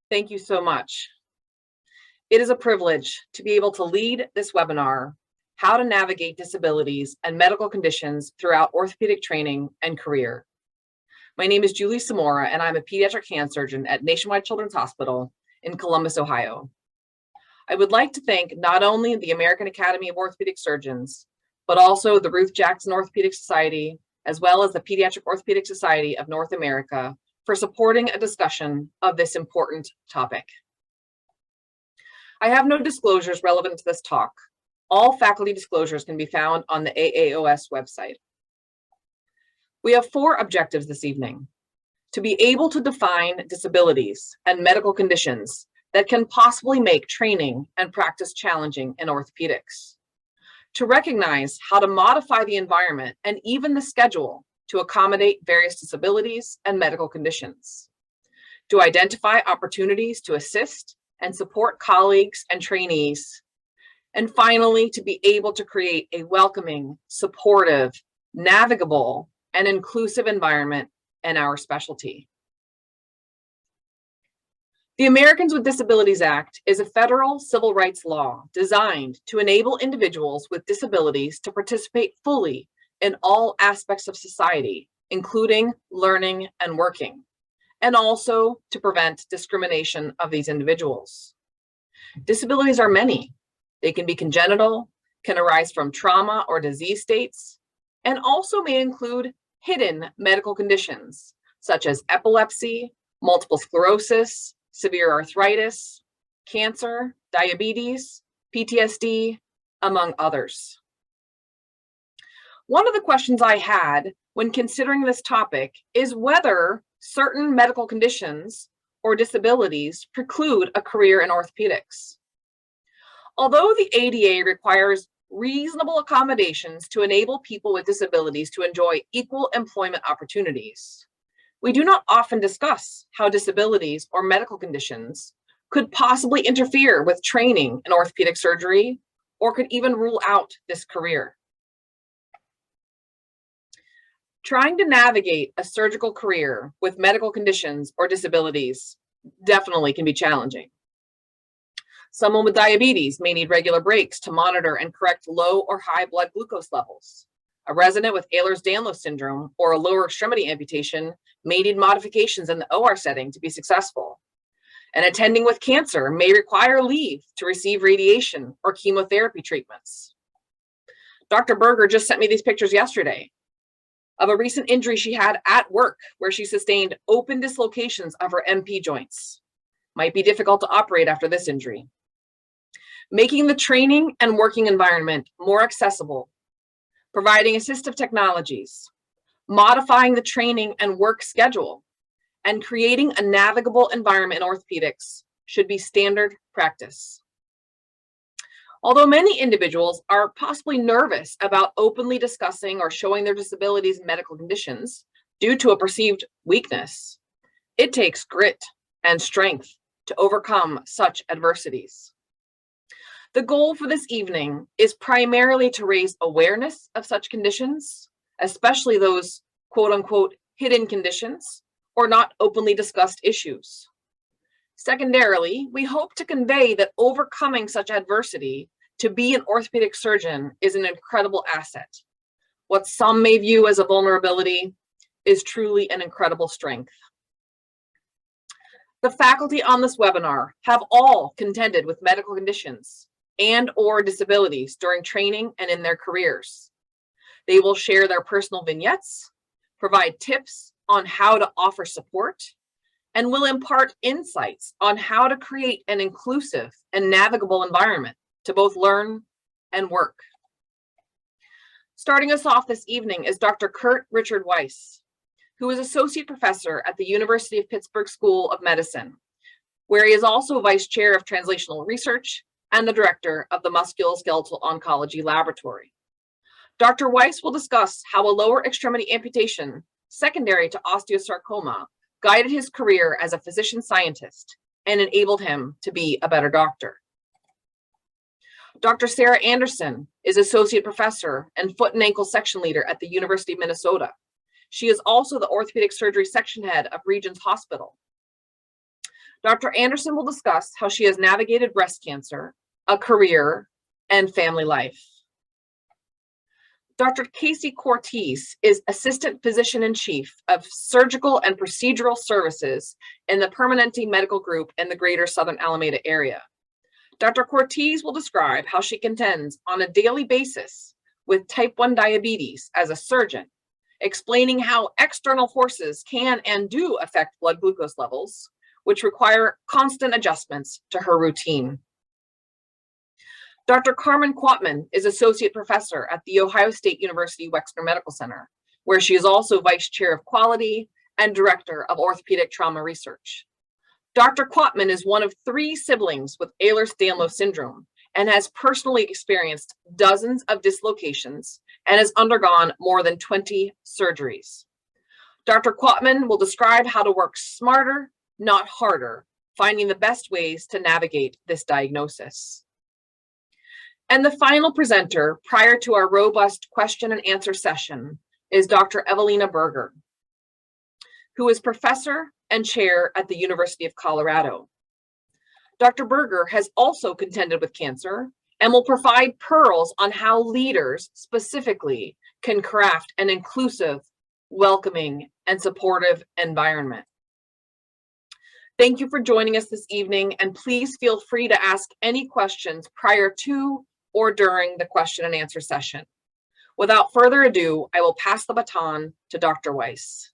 Thank you so much. It is a privilege to be able to lead this webinar, How to Navigate Disabilities and Medical Conditions Throughout Orthopedic Training and Career. My name is Julie Samora, and I'm a pediatric hand surgeon at Nationwide Children's Hospital in Columbus, Ohio. I would like to thank not only the American Academy of Orthopedic Surgeons, but also the Ruth Jackson Orthopedic Society, as well as the Pediatric Orthopedic Society of North America for supporting a discussion of this important topic. I have no disclosures relevant to this talk. All faculty disclosures can be found on the AAOS website. We have 4 objectives this evening: to be able to define disabilities and medical conditions that can possibly make training and practice challenging in orthopedics, to recognize how to modify the environment and even the schedule to accommodate various disabilities and medical conditions, to identify opportunities to assist and support colleagues and trainees, and finally, to be able to create a welcoming, supportive, navigable, and inclusive environment in our specialty. The Americans with Disabilities Act is a federal civil rights law designed to enable individuals with disabilities to participate fully in all aspects of society, including learning and working, and also to prevent discrimination of these individuals. Disabilities are many. They can be congenital, can arise from trauma or disease states, and also may include hidden medical conditions such as epilepsy, multiple sclerosis, severe arthritis, cancer, diabetes, PTSD, among others. One of the questions I had when considering this topic is whether certain medical conditions or disabilities preclude a career in orthopedics. Although the ADA requires reasonable accommodations to enable people with disabilities to enjoy equal employment opportunities, we do not often discuss how disabilities or medical conditions could possibly interfere with training in orthopedic surgery or could even rule out this career. Trying to navigate a surgical career with medical conditions or disabilities definitely can be challenging. Someone with diabetes may need regular breaks to monitor and correct low or high blood glucose levels. A resident with Ehlers-Danlos syndrome or a lower extremity amputation may need modifications in the OR setting to be successful. An attending with cancer may require leave to receive radiation or chemotherapy treatments. Dr. Berger just sent me these pictures yesterday of a recent injury she had at work where she sustained open dislocations of her MP joints. Might be difficult to operate after this injury. Making the training and working environment more accessible, providing assistive technologies, modifying the training and work schedule, and creating a navigable environment in orthopedics should be standard practice. Although many individuals are possibly nervous about openly discussing or showing their disabilities and medical conditions due to a perceived weakness, it takes grit and strength to overcome such adversities. The goal for this evening is primarily to raise awareness of such conditions, especially those quote unquote hidden conditions or not openly discussed issues. Secondarily, we hope to convey that overcoming such adversity to be an orthopedic surgeon is an incredible asset. What some may view as a vulnerability is truly an incredible strength. The faculty on this webinar have all contended with medical conditions and/or disabilities during training and in their careers. They will share their personal vignettes, provide tips on how to offer support, and will impart insights on how to create an inclusive and navigable environment to both learn and work. Starting us off this evening is Dr. Kurt Richard Weiss, who is Associate Professor at the University of Pittsburgh School of Medicine, where he is also Vice Chair of Translational Research and the Director of the Musculoskeletal Oncology Laboratory. Dr. Weiss will discuss how a lower extremity amputation secondary to osteosarcoma guided his career as a physician scientist and enabled him to be a better doctor. Dr. Sarah Anderson is Associate Professor and Foot and Ankle Section Leader at the University of Minnesota. She is also the Orthopedic Surgery Section Head of Regents Hospital. Dr. Anderson will discuss how she has navigated breast cancer, a career, and family life. Dr. Casey Cortese is Assistant Physician-in-Chief of Surgical and Procedural Services in the Permanente Medical Group in the Greater Southern Alameda area. Dr. Cortese will describe how she contends on a daily basis with type 1 diabetes as a surgeon, explaining how external forces can and do affect blood glucose levels, which require constant adjustments to her routine. Dr. Carmen Quatman is Associate Professor at The Ohio State University Wexner Medical Center, where she is also Vice Chair of Quality and Director of Orthopedic Trauma Research. Dr. Quatman is one of 3 siblings with Ehlers-Danlos syndrome and has personally experienced dozens of dislocations and has undergone more than 20 surgeries. Dr. Quatman will describe how to work smarter, not harder, finding the best ways to navigate this diagnosis. And the final presenter prior to our robust question and answer session is Dr. Evelina Berger, who is professor and chair at the University of Colorado. Dr. Berger has also contended with cancer and will provide pearls on how leaders specifically can craft an inclusive, welcoming, and supportive environment. Thank you for joining us this evening, and please feel free to ask any questions prior to or during the question and answer session. Without further ado, I will pass the baton to Dr. Weiss.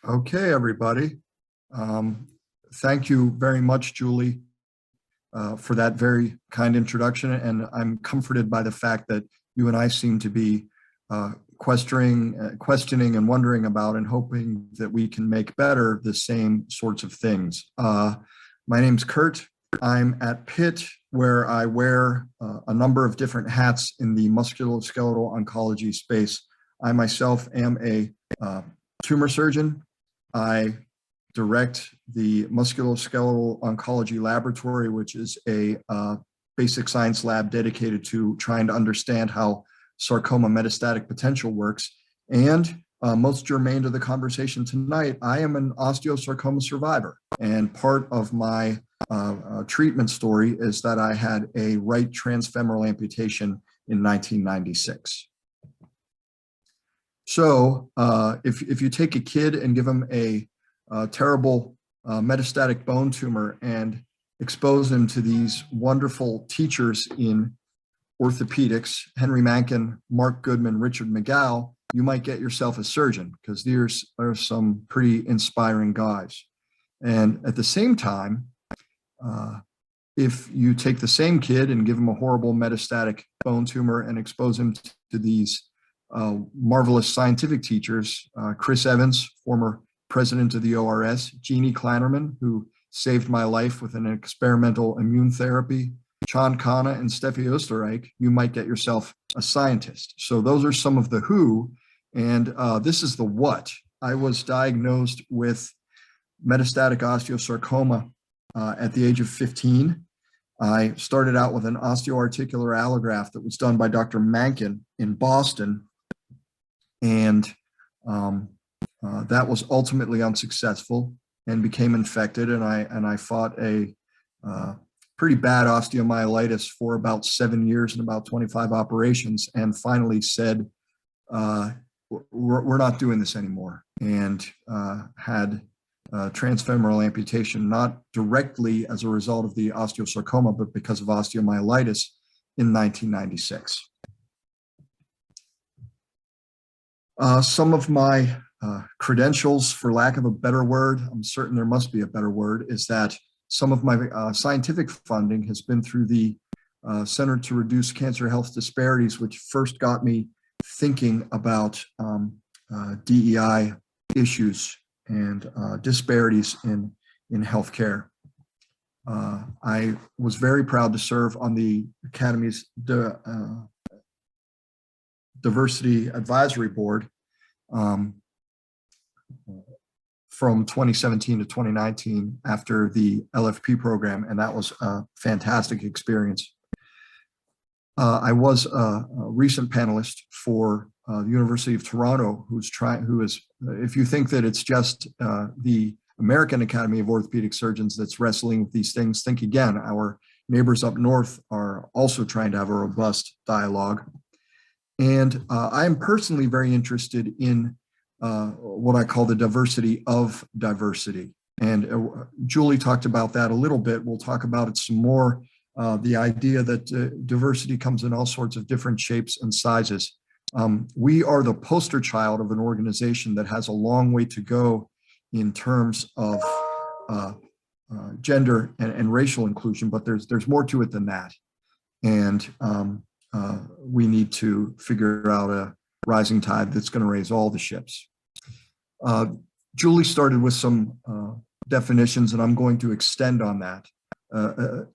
Okay, everybody. Thank you very much, Julie, for that very kind introduction. And I'm comforted by the fact that you and I seem to be questioning and wondering about and hoping that we can make better the same sorts of things. My name's Kurt. I'm at Pitt, where I wear a number of different hats in the musculoskeletal oncology space. I myself am a tumor surgeon. I direct the musculoskeletal oncology laboratory, which is a basic science lab dedicated to trying to understand how sarcoma metastatic potential works. And most germane to the conversation tonight, I am an osteosarcoma survivor. And part of my treatment story is that I had a right transfemoral amputation in 1996. So if you take a kid and give them a terrible metastatic bone tumor and expose them to these wonderful teachers in orthopedics, Henry Mankin, Mark Goodman, Richard McGow, you might get yourself a surgeon, because these are some pretty inspiring guys. And at the same time, if you take the same kid and give him a horrible metastatic bone tumor and expose him to these marvelous scientific teachers, Chris Evans, former president of the ORS, Jeannie Klannerman, who saved my life with an experimental immune therapy, Chan Kana and Steffi Oesterreich, you might get yourself a scientist. So those are some of the who, and this is the what. I was diagnosed with metastatic osteosarcoma at the age of 15. I started out with an osteoarticular allograft that was done by Dr. Mankin in Boston, and that was ultimately unsuccessful and became infected, and I fought a pretty bad osteomyelitis for about 7 years and about 25 operations, and finally said, we're not doing this anymore, and had transfemoral amputation, not directly as a result of the osteosarcoma, but because of osteomyelitis in 1996. Some of my credentials, for lack of a better word, I'm certain there must be a better word, is that some of my scientific funding has been through the Center to Reduce Cancer Health Disparities, which first got me thinking about DEI issues and disparities in healthcare. I was very proud to serve on the Academy's Diversity Advisory Board. from 2017 to 2019 after the LFP program, and that was a fantastic experience. I was a recent panelist for the University of Toronto, who is, if you think that it's just the American Academy of Orthopedic Surgeons that's wrestling with these things, think again. Our neighbors up north are also trying to have a robust dialogue. And I am personally very interested in what I call the diversity of diversity. And Julie talked about that a little bit. We'll talk about it some more. The idea that diversity comes in all sorts of different shapes and sizes. We are the poster child of an organization that has a long way to go in terms of gender and racial inclusion, but there's more to it than that. And we need to figure out a rising tide that's going to raise all the ships. Julie started with some definitions, and I'm going to extend on that.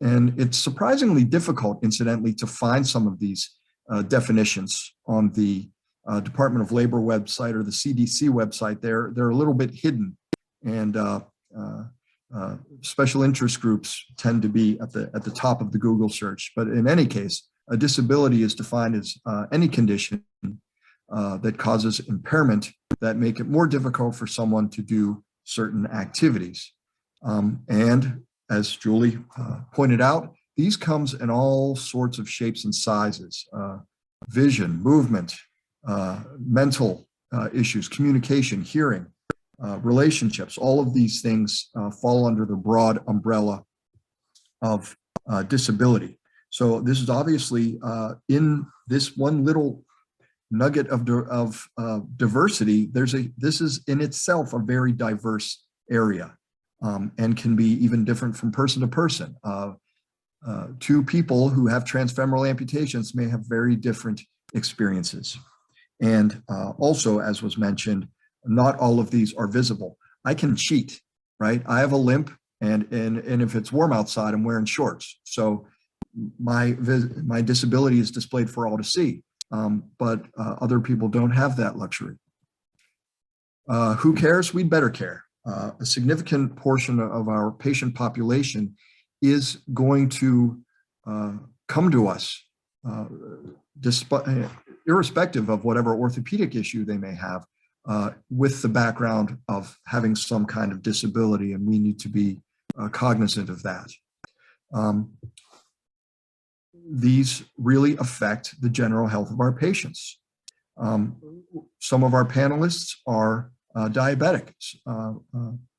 And it's surprisingly difficult, incidentally, to find some of these definitions on the Department of Labor website or the CDC website. They're a little bit hidden, and special interest groups tend to be at the top of the Google search. But in any case, a disability is defined as any condition that causes impairment that make it more difficult for someone to do certain activities. And as Julie pointed out, these comes in all sorts of shapes and sizes: vision, movement, mental issues, communication, hearing, relationships. All of these things fall under the broad umbrella of disability. So this is obviously in this one little nugget of diversity. This is in itself a very diverse area, and can be even different from person to person. Two people who have transfemoral amputations may have very different experiences. And also, as was mentioned, not all of these are visible. I can cheat, right? I have a limp, and if it's warm outside, I'm wearing shorts. So my disability is displayed for all to see, but other people don't have that luxury. Who cares? We'd better care. A significant portion of our patient population is going to come to us irrespective of whatever orthopedic issue they may have, with the background of having some kind of disability, and we need to be cognizant of that. These really affect the general health of our patients. Some of our panelists are diabetics.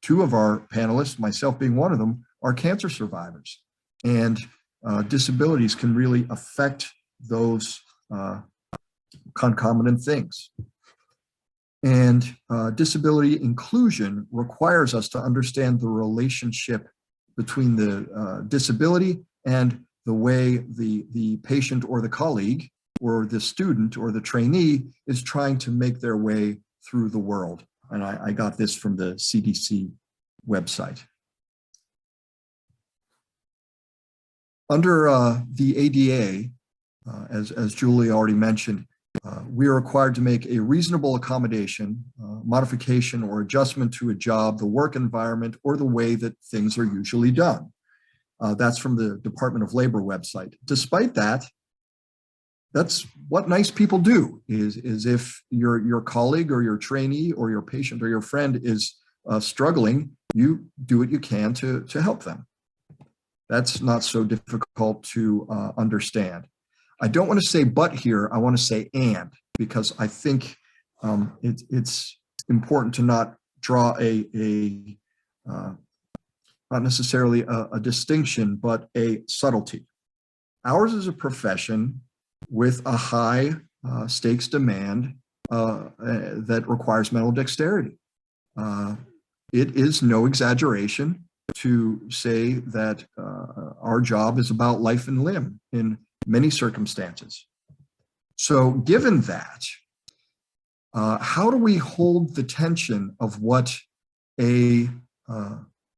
Two of our panelists, myself being one of them, are cancer survivors. And disabilities can really affect those concomitant things. And disability inclusion requires us to understand the relationship between the disability and the way the patient or the colleague or the student or the trainee is trying to make their way through the world. And I got this from the CDC website. Under the ADA, as Julie already mentioned, we are required to make a reasonable accommodation, modification, or adjustment to a job, the work environment, or the way that things are usually done. That's from the Department of Labor website. Despite that, that's what nice people do, is if your colleague or your trainee or your patient or your friend is struggling, you do what you can to help them. That's not so difficult to understand. I don't want to say but here, I want to say and, because I think it's important to not draw not necessarily a distinction, but a subtlety. Ours is a profession with a high stakes demand that requires mental dexterity. It is no exaggeration to say that our job is about life and limb in many circumstances. So given that, how do we hold the tension of what a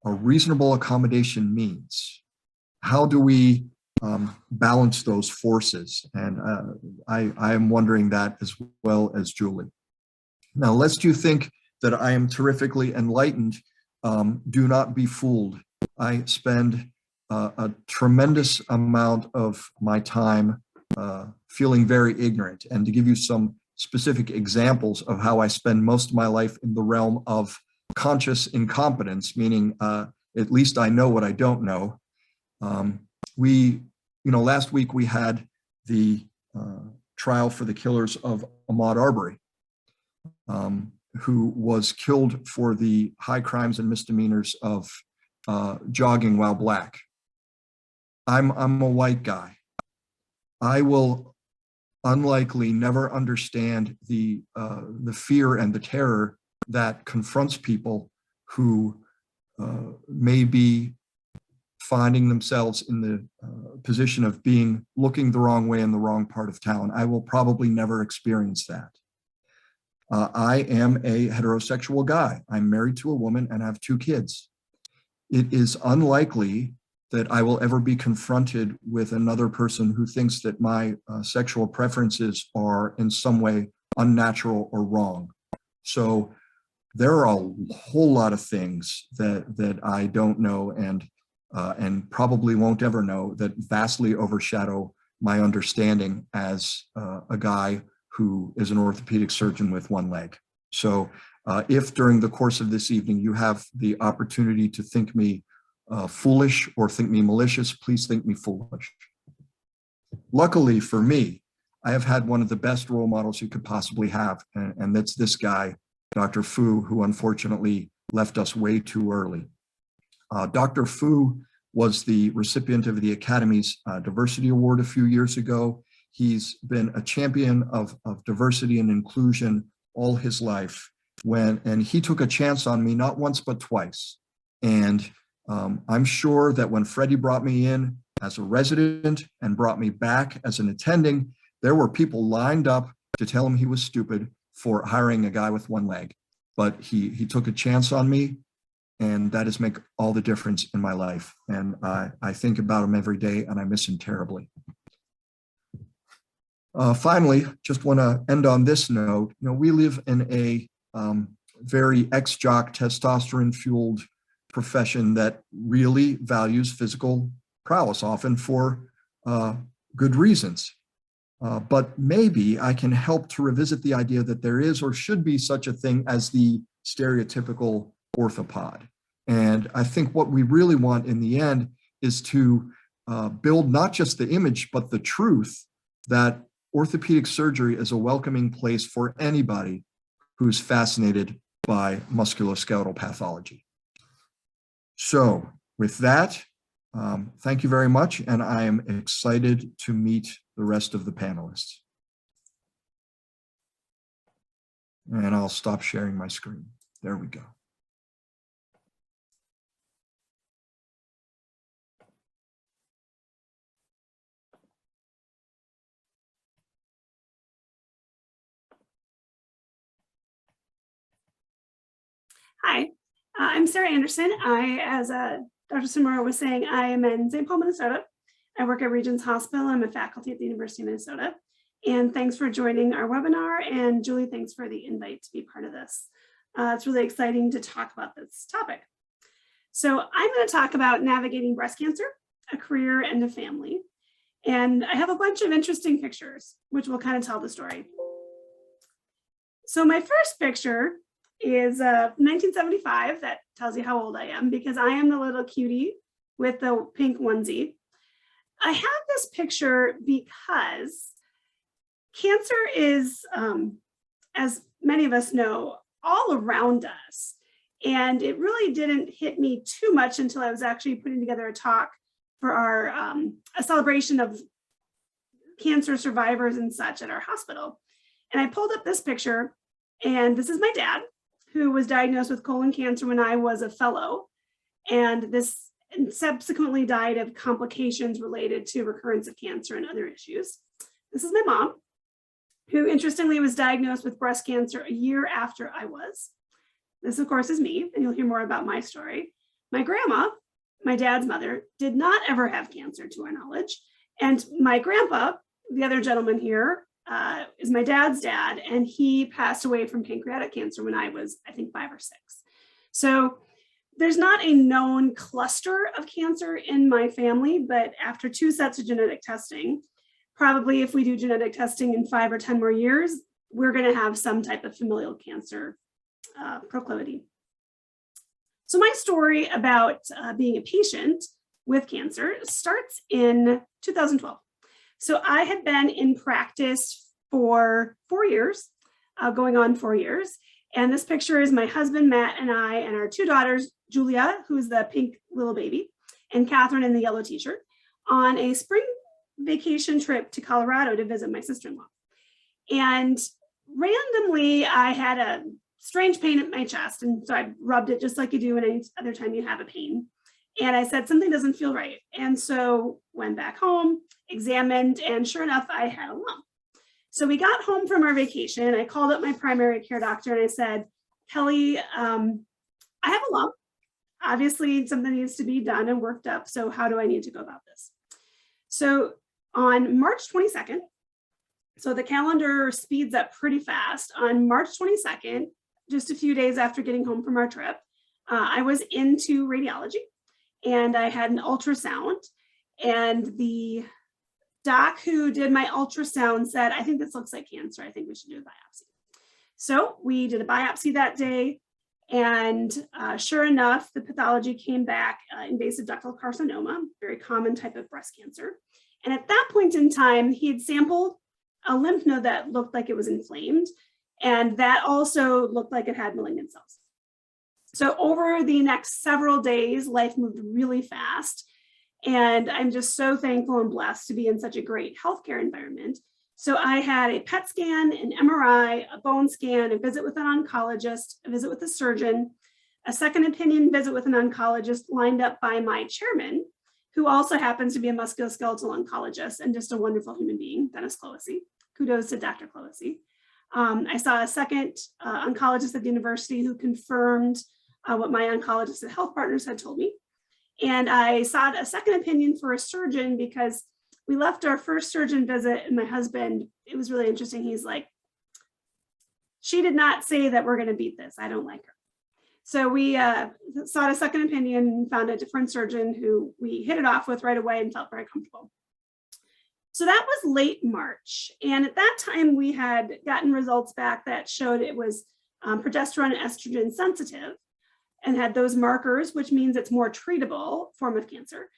reasonable accommodation means? How do we balance those forces? And I am wondering that as well as Julie. Now, lest you think that I am terrifically enlightened, do not be fooled. I spend a tremendous amount of my time feeling very ignorant. And to give you some specific examples of how I spend most of my life in the realm of conscious incompetence, meaning at least I know what I don't know. Last week we had the trial for the killers of Ahmaud Arbery, who was killed for the high crimes and misdemeanors of jogging while black. I'm a white guy. I will unlikely never understand the fear and the terror that confronts people who may be finding themselves in the position of looking the wrong way in the wrong part of town. I will probably never experience that. I am a heterosexual guy. I'm married to a woman and have 2 kids. It is unlikely that I will ever be confronted with another person who thinks that my sexual preferences are in some way unnatural or wrong. So there are a whole lot of things that I don't know and probably won't ever know that vastly overshadow my understanding as a guy who is an orthopedic surgeon with 1 leg. So if during the course of this evening you have the opportunity to think me foolish or think me malicious, please think me foolish. Luckily for me, I have had one of the best role models you could possibly have, and that's this guy, Dr. Fu, who unfortunately left us way too early. Dr. Fu was the recipient of the Academy's Diversity Award a few years ago. He's been a champion of diversity and inclusion all his life, and he took a chance on me not once but twice. And I'm sure that when Freddie brought me in as a resident and brought me back as an attending, there were people lined up to tell him he was stupid for hiring a guy with 1 leg. But he took a chance on me, and that has made all the difference in my life. And I think about him every day, and I miss him terribly. Finally, just want to end on this note. We live in a very ex-jock, testosterone-fueled profession that really values physical prowess, often for good reasons. But maybe I can help to revisit the idea that there is or should be such a thing as the stereotypical orthopod. And I think what we really want in the end is to build not just the image, but the truth that orthopedic surgery is a welcoming place for anybody who's fascinated by musculoskeletal pathology. So with that, thank you very much, and I am excited to meet the rest of the panelists. And I'll stop sharing my screen. There we go. Hi, I'm Sarah Anderson. As Dr. Sumura was saying, I am in St. Paul, Minnesota. I work at Regents Hospital. I'm a faculty at the University of Minnesota. And thanks for joining our webinar. And Julie, thanks for the invite to be part of this. It's really exciting to talk about this topic. So I'm going to talk about navigating breast cancer, a career, and a family. And I have a bunch of interesting pictures, which will kind of tell the story. So my first picture is 1975. That tells you how old I am, because I am the little cutie with the pink onesie. I have this picture because cancer is, as many of us know, all around us. And it really didn't hit me too much until I was actually putting together a talk for our a celebration of cancer survivors and such at our hospital. And I pulled up this picture, and this is my dad, who was diagnosed with colon cancer when I was a fellow, and subsequently died of complications related to recurrence of cancer and other issues. This is my mom, who interestingly was diagnosed with breast cancer a year after I was. This, of course, is me, and you'll hear more about my story. My grandma, my dad's mother, did not ever have cancer to our knowledge. And my grandpa, the other gentleman here, is my dad's dad, and he passed away from pancreatic cancer when I was, I think, 5 or 6. So there's not a known cluster of cancer in my family, but after 2 sets of genetic testing, probably if we do genetic testing in 5 or 10 more years, we're going to have some type of familial cancer proclivity. So my story about being a patient with cancer starts in 2012. So I had been in practice for 4 years, going on 4 years. And this picture is my husband, Matt, and I, and our 2 daughters, Julia, who's the pink little baby, and Catherine in the yellow t-shirt, on a spring vacation trip to Colorado to visit my sister-in-law. And randomly, I had a strange pain at my chest. And so I rubbed it just like you do any other time you have a pain. And I said, something doesn't feel right. And so went back home, examined, and sure enough, I had a lump. So we got home from our vacation. I called up my primary care doctor and I said, Kelly, I have a lump. Obviously, something needs to be done and worked up. So how do I need to go about this? So on March 22nd, so the calendar speeds up pretty fast. On March 22nd, just a few days after getting home from our trip, I was into radiology and I had an ultrasound, and the doc who did my ultrasound said, I think this looks like cancer. I think we should do a biopsy. So we did a biopsy that day, and sure enough, the pathology came back invasive ductal carcinoma, very common type of breast cancer. And at that point in time, he had sampled a lymph node that looked like it was inflamed, and that also looked like it had malignant cells. So over the next several days, life moved really fast. And I'm just so thankful and blessed to be in such a great healthcare environment. So I had a PET scan, an MRI, a bone scan, a visit with an oncologist, a visit with a surgeon, a second opinion visit with an oncologist lined up by my chairman, who also happens to be a musculoskeletal oncologist and just a wonderful human being, Dennis Clohessy. Kudos to Dr. Clohessy. I saw a second oncologist at the university who confirmed what my oncologist at Health Partners had told me. And I sought a second opinion for a surgeon because we left our first surgeon visit, and my husband, it was really interesting. He's like, she did not say that we're going to beat this. I don't like her. So we sought a second opinion, found a different surgeon who we hit it off with right away and felt very comfortable. So that was late March. And at that time, we had gotten results back that showed it was progesterone and estrogen sensitive and had those markers, which means it's more treatable form of cancer.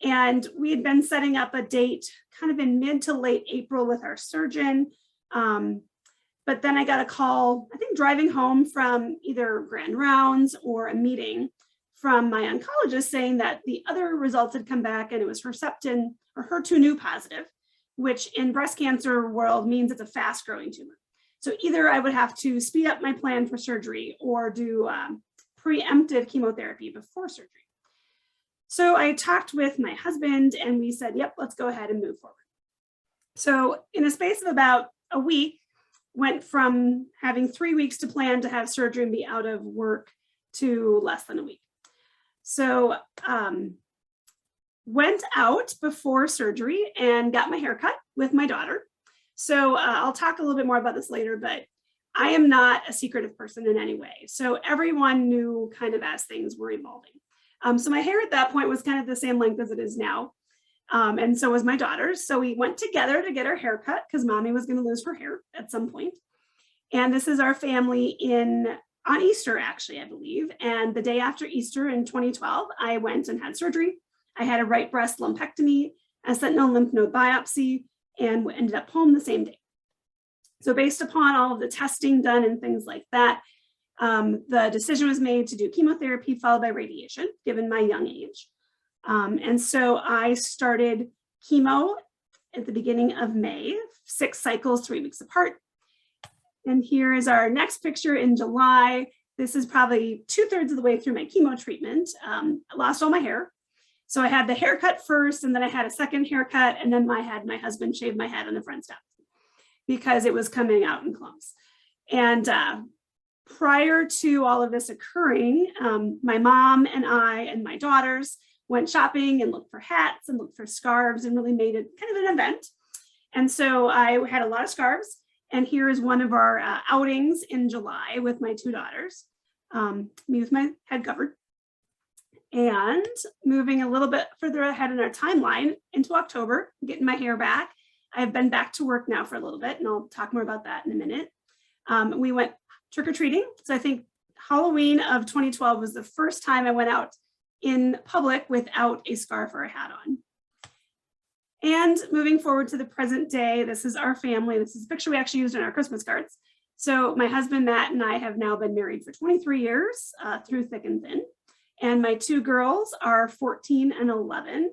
And we had been setting up a date kind of in mid to late April with our surgeon. But then I got a call, I think driving home from either grand rounds or a meeting from my oncologist saying that the other results had come back and it was Herceptin or HER2/neu positive, which in breast cancer world means it's a fast growing tumor. So either I would have to speed up my plan for surgery or do preemptive chemotherapy before surgery. So I talked with my husband and we said, yep, let's go ahead and move forward. So in a space of about a week, went from having 3 weeks to plan to have surgery and be out of work to less than a week. So went out before surgery and got my hair cut with my daughter. So I'll talk a little bit more about this later, but I am not a secretive person in any way. So everyone knew kind of as things were evolving. So my hair at that point was kind of the same length as it is now. And so was my daughter's. So we went together to get our hair cut because mommy was going to lose her hair at some point. And this is our family on Easter, actually, I believe. And the day after Easter in 2012, I went and had surgery. I had a right breast lumpectomy, a sentinel lymph node biopsy, and ended up home the same day. So based upon all of the testing done and things like that, the decision was made to do chemotherapy followed by radiation, given my young age. And so I started chemo at the beginning of May, 6 cycles, 3 weeks apart. And here is our next picture in July. This is probably 2/3 of the way through my chemo treatment. I lost all my hair. So I had the haircut first, and then I had a second haircut, and then I had my husband shave my head on the front step because it was coming out in clumps. And prior to all of this occurring, my mom and I and my daughters went shopping and looked for hats and looked for scarves and really made it kind of an event. And so I had a lot of scarves. And here is one of our outings in July with my two daughters, me with my head covered. And moving a little bit further ahead in our timeline into October, getting my hair back. I've been back to work now for a little bit, and I'll talk more about that in a minute. We went trick-or-treating. So I think Halloween of 2012 was the first time I went out in public without a scarf or a hat on. And moving forward to the present day, this is our family. This is a picture we actually used in our Christmas cards. So my husband, Matt, and I have now been married for 23 years through thick and thin. And my two girls are 14 and 11.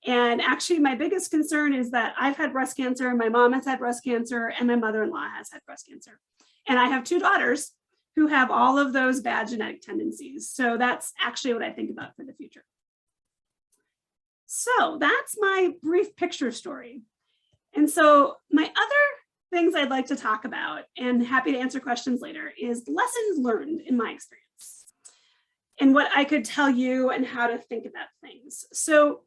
And actually, my biggest concern is that I've had breast cancer, my mom has had breast cancer, and my mother-in-law has had breast cancer. And I have two daughters who have all of those bad genetic tendencies. So that's actually what I think about for the future. So that's my brief picture story. And so my other things I'd like to talk about, and happy to answer questions later, is lessons learned in my experience and what I could tell you and how to think about things. So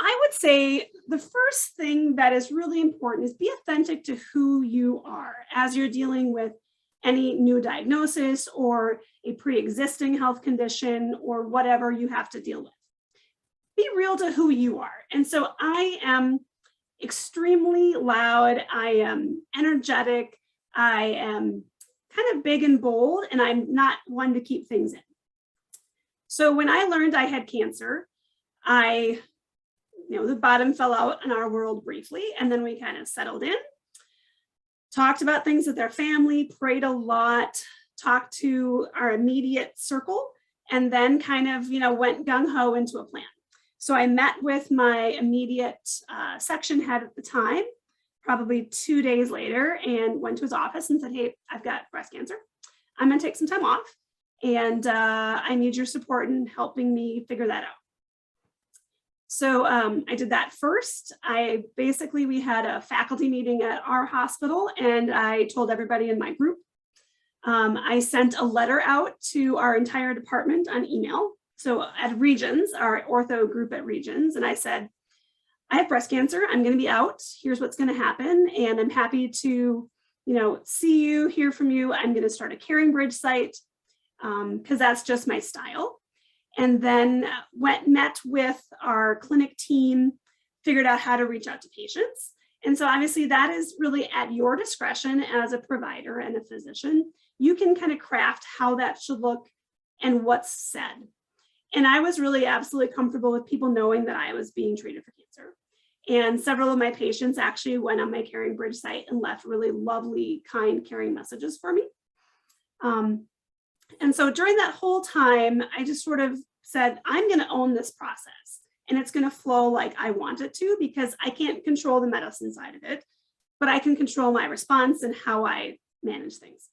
I would say the first thing that is really important is be authentic to who you are as you're dealing with any new diagnosis or a pre-existing health condition or whatever you have to deal with. Be real to who you are. And so I am extremely loud. I am energetic. I am kind of big and bold, and I'm not one to keep things in. So when I learned I had cancer, the bottom fell out in our world briefly, and then we kind of settled in, talked about things with our family, prayed a lot, talked to our immediate circle, and then kind of, went gung-ho into a plan. So I met with my immediate section head at the time, probably 2 days later, and went to his office and said, hey, I've got breast cancer. I'm going to take some time off, and I need your support in helping me figure that out. So I did that first. We had a faculty meeting at our hospital, and I told everybody in my group. I sent a letter out to our entire department on email. So at Regions, our ortho group at Regions, and I said, I have breast cancer. I'm going to be out. Here's what's going to happen. And I'm happy to, see you, hear from you. I'm going to start a Caring Bridge site because that's just my style. And then met with our clinic team, figured out how to reach out to patients. And so obviously that is really at your discretion as a provider and a physician. You can kind of craft how that should look and what's said. And I was really absolutely comfortable with people knowing that I was being treated for cancer. And several of my patients actually went on my Caring Bridge site and left really lovely, kind, caring messages for me. And so during that whole time, I just sort of said, I'm going to own this process and it's going to flow like I want it to, because I can't control the medicine side of it, but I can control my response and how I manage things.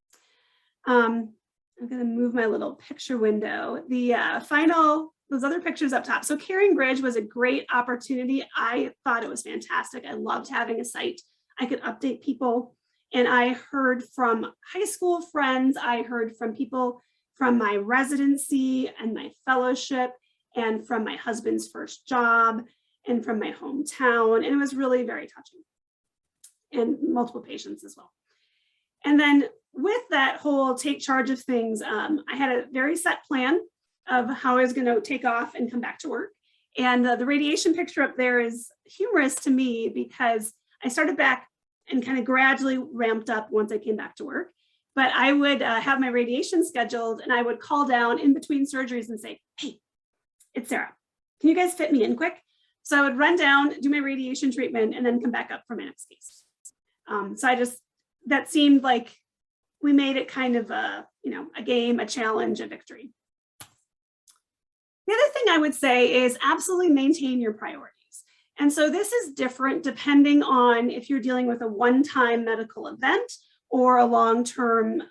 I'm going to move my little picture window. Those other pictures up top. So Caring Bridge was a great opportunity. I thought it was fantastic. I loved having a site. I could update people. And I heard from high school friends. I heard from people from my residency and my fellowship and from my husband's first job and from my hometown. And it was really very touching, and multiple patients as well. And then with that whole take charge of things, I had a very set plan of how I was going to take off and come back to work. And the radiation picture up there is humorous to me because I started back and kind of gradually ramped up once I came back to work. But I would have my radiation scheduled, and I would call down in between surgeries and say, hey, it's Sarah. Can you guys fit me in quick? So I would run down, do my radiation treatment, and then come back up for my next case. That seemed like we made it kind of a game, a challenge, a victory. The other thing I would say is absolutely maintain your priorities. And so this is different depending on if you're dealing with a one-time medical event or a long-term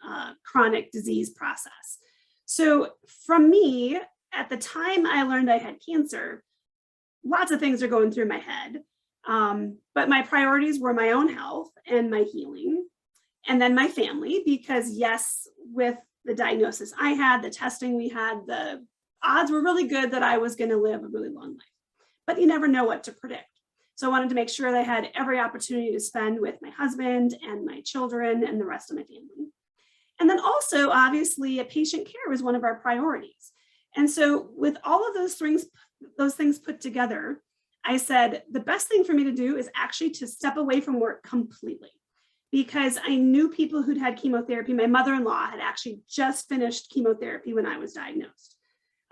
chronic disease process. So from me, at the time I learned I had cancer, lots of things are going through my head. But my priorities were my own health and my healing, and then my family, because yes, with the diagnosis I had, the testing we had, the odds were really good that I was going to live a really long life, but you never know what to predict. So I wanted to make sure that I had every opportunity to spend with my husband and my children and the rest of my family. And then also, obviously, patient care was one of our priorities. And so with all of those things put together, I said, the best thing for me to do is actually to step away from work completely, because I knew people who'd had chemotherapy. My mother-in-law had actually just finished chemotherapy when I was diagnosed.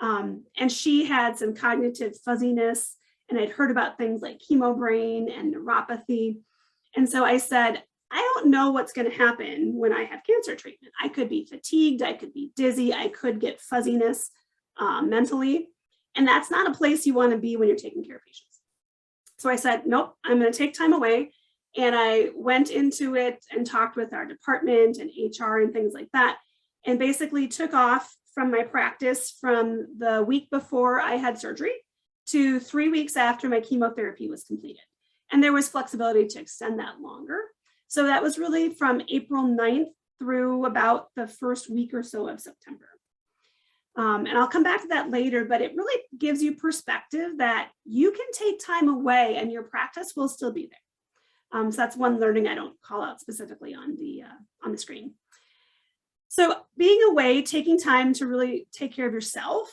And she had some cognitive fuzziness, and I'd heard about things like chemo brain and neuropathy. And so I said, I don't know what's going to happen when I have cancer treatment. I could be fatigued, I could be dizzy, I could get fuzziness mentally. And that's not a place you want to be when you're taking care of patients. So I said, nope, I'm going to take time away. And I went into it and talked with our department and HR and things like that, and basically took off from my practice from the week before I had surgery to 3 weeks after my chemotherapy was completed. And there was flexibility to extend that longer. So that was really from April 9th through about the first week or so of September. And I'll come back to that later, but it really gives you perspective that you can take time away and your practice will still be there. So that's one learning I don't call out specifically on the screen. So being away, taking time to really take care of yourself.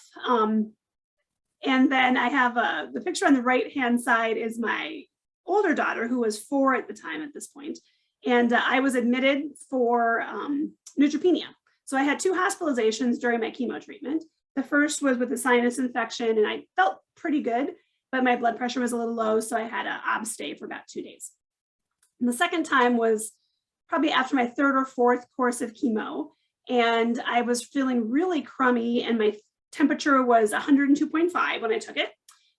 And then I have the picture on the right-hand side is my older daughter, who was 4 at the time at this point. And I was admitted for neutropenia. So I had 2 hospitalizations during my chemo treatment. The first was with a sinus infection, and I felt pretty good, but my blood pressure was a little low, so I had an obs stay for about 2 days. And the second time was probably after my 3rd or 4th course of chemo, and I was feeling really crummy, and my temperature was 102.5 when I took it.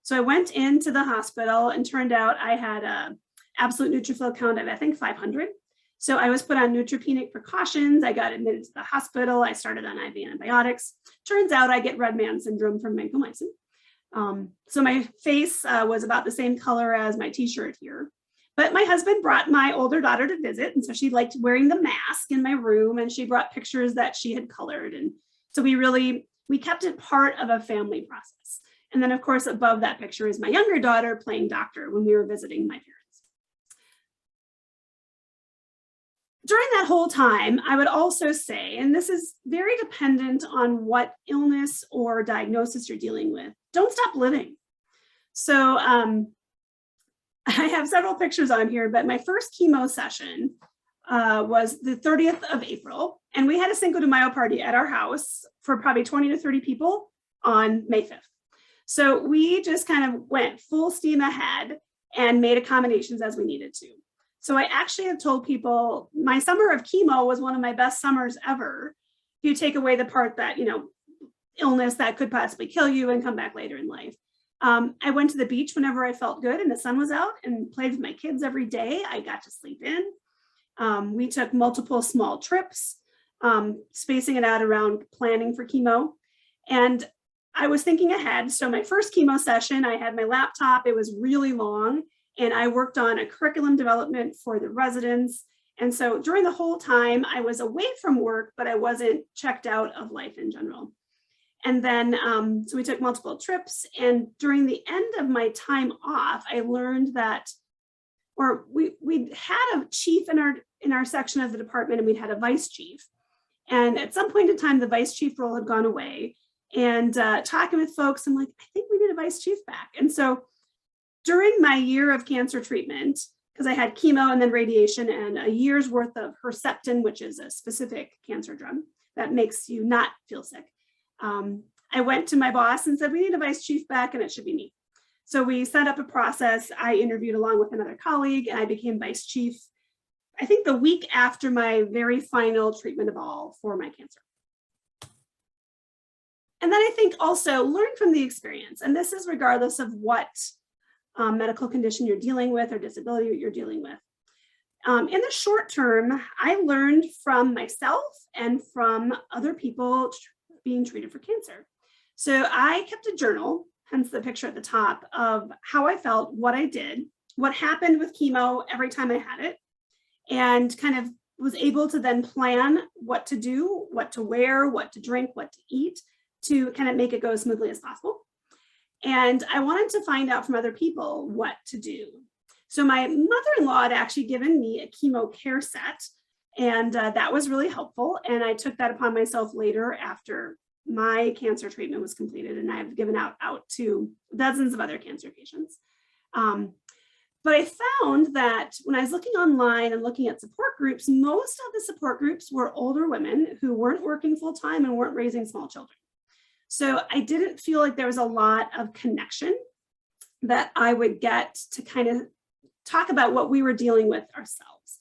So I went into the hospital, and turned out I had a absolute neutrophil count of, I think, 500. So I was put on neutropenic precautions. I got admitted to the hospital. I started on IV antibiotics. Turns out I get red man syndrome from vancomycin. So my face was about the same color as my t-shirt here. But my husband brought my older daughter to visit. And so she liked wearing the mask in my room, and she brought pictures that she had colored. And so we kept it part of a family process. And then, of course, above that picture is my younger daughter playing doctor when we were visiting my parents. During that whole time, I would also say, and this is very dependent on what illness or diagnosis you're dealing with, don't stop living. So I have several pictures on here, but my first chemo session was the 30th of April, and we had a Cinco de Mayo party at our house for probably 20 to 30 people on May 5th. So we just kind of went full steam ahead and made accommodations as we needed to. So I actually have told people my summer of chemo was one of my best summers ever. If you take away the part that, illness that could possibly kill you and come back later in life. I went to the beach whenever I felt good and the sun was out, and played with my kids every day. I got to sleep in. We took multiple small trips, spacing it out around planning for chemo. And I was thinking ahead. So my first chemo session, I had my laptop. It was really long. And I worked on a curriculum development for the residents. And so during the whole time, I was away from work, but I wasn't checked out of life in general. And then, so we took multiple trips. And during the end of my time off, I learned that, or we had a chief in our section of the department, and we'd had a vice chief. And at some point in time, the vice chief role had gone away. And talking with folks, I'm like, I think we need a vice chief back. And so during my year of cancer treatment, because I had chemo and then radiation and a year's worth of Herceptin, which is a specific cancer drug that makes you not feel sick, I went to my boss and said, we need a vice chief back, and it should be me. So we set up a process. I interviewed along with another colleague, and I became vice chief, I think the week after my very final treatment of all for my cancer. And then I think also learn from the experience. And this is regardless of what medical condition you're dealing with or disability you're dealing with. In the short term, I learned from myself and from other people being treated for cancer. So I kept a journal, hence the picture at the top, of how I felt, what I did, what happened with chemo every time I had it, and kind of was able to then plan what to do, what to wear, what to drink, what to eat, to kind of make it go as smoothly as possible. And I wanted to find out from other people what to do. So my mother-in-law had actually given me a chemo care set, and that was really helpful. And I took that upon myself later after my cancer treatment was completed, and I've given out to dozens of other cancer patients. But I found that when I was looking online and looking at support groups, most of the support groups were older women who weren't working full time and weren't raising small children. So I didn't feel like there was a lot of connection that I would get to kind of talk about what we were dealing with ourselves.